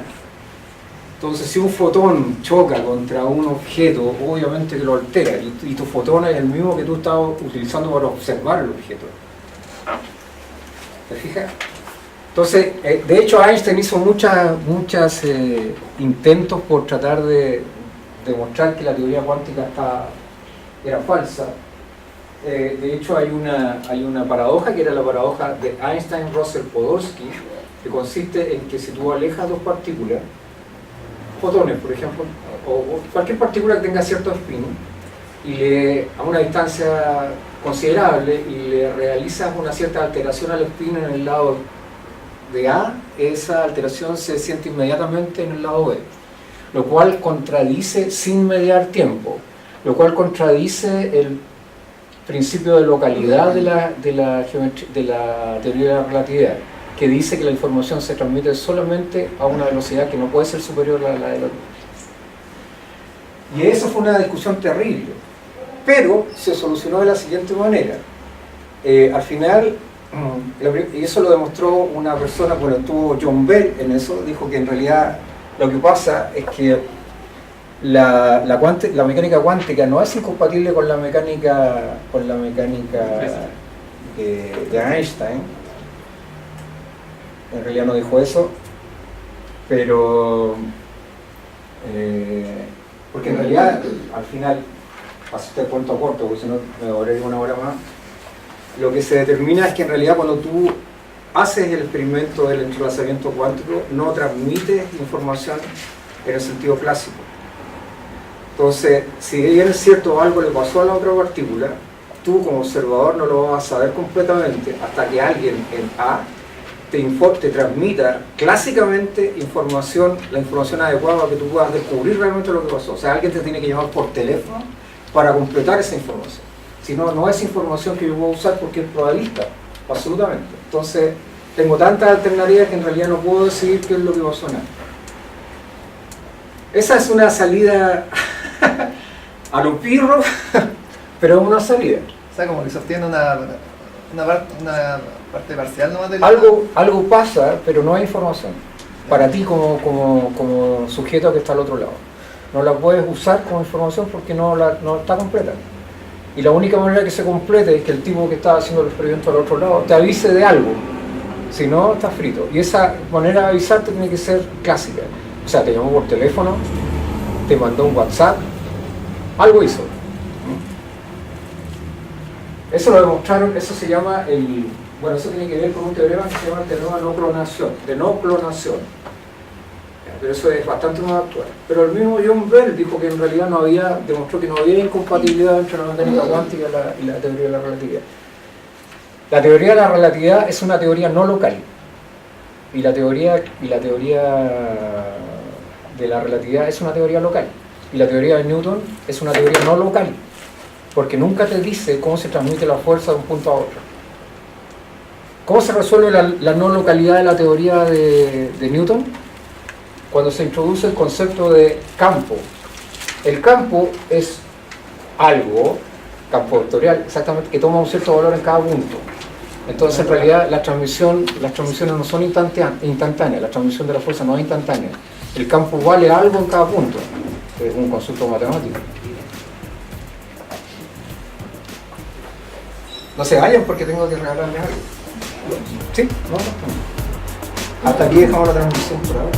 Entonces, si un fotón choca contra un objeto, obviamente que lo altera, y tu fotón es el mismo que tú estás utilizando para observar el objeto. ¿Te fijas? Entonces, de hecho, Einstein hizo muchos intentos por tratar de demostrar que la teoría cuántica era falsa. De hecho, hay una paradoja que era la paradoja de Einstein-Russell-Podolsky, que consiste en que si tú alejas dos partículas, fotones, por ejemplo, o cualquier partícula que tenga cierto spin, a una distancia considerable, y le realizas una cierta alteración al spin en el lado de A, esa alteración se siente inmediatamente en el lado B, lo cual contradice sin mediar tiempo, lo cual contradice el principio de localidad de la teoría de la relatividad, que dice que la información se transmite solamente a una velocidad que no puede ser superior a la de la luz. Y eso fue una discusión terrible, pero se solucionó de la siguiente manera. Al final, y eso lo demostró una persona, bueno, estuvo John Bell en eso, dijo que en realidad lo que pasa es que la mecánica cuántica no es incompatible con la mecánica de Einstein. En realidad no dijo eso, pero porque en realidad al final, para hacer el cuento corto, porque si no me demoraría una hora más, lo que se determina es que en realidad cuando tú haces el experimento del entrelazamiento cuántico no transmites información en el sentido clásico. Entonces, si bien es cierto algo le pasó a la otra partícula, tú como observador no lo vas a saber completamente hasta que alguien en A te transmita clásicamente la información adecuada para que tú puedas descubrir realmente lo que pasó. O sea, alguien te tiene que llamar por teléfono para completar esa información. Si no, no es información que yo puedo usar porque es probabilista, absolutamente. Entonces, tengo tantas alternativas que en realidad no puedo decidir qué es lo que va a sonar. Esa es una salida a lo pirro, pero es una salida. O sea, como que sostiene una parte parcial nomás de Algo pasa, pero no hay información. Para ti como sujeto que está al otro lado. No la puedes usar como información porque no está completa. Y la única manera que se complete es que el tipo que está haciendo el experimento al otro lado te avise de algo. Si no, estás frito. Y esa manera de avisarte tiene que ser clásica. O sea, te llamó por teléfono, te mandó un WhatsApp, algo hizo. Eso lo demostraron, eso se llama eso tiene que ver con un teorema que se llama el teorema de no clonación. Pero eso es bastante más actual. Pero el mismo John Bell dijo que en realidad demostró que no había incompatibilidad entre la mecánica cuántica y la teoría de la relatividad. La teoría de la relatividad es una teoría no local. Y la teoría de la relatividad es una teoría local. Y la teoría de Newton es una teoría no local. Porque nunca te dice cómo se transmite la fuerza de un punto a otro. ¿Cómo se resuelve la no localidad de la teoría de Newton? Cuando se introduce el concepto de campo. El campo es algo, campo vectorial, exactamente, que toma un cierto valor en cada punto. Entonces, en realidad, las transmisiones no son instantáneas, la transmisión de la fuerza no es instantánea. El campo vale algo en cada punto. Es un concepto matemático. No se vayan porque tengo que regalarles algo. ¿Sí? ¿No? Hasta aquí dejamos la transmisión por ahora.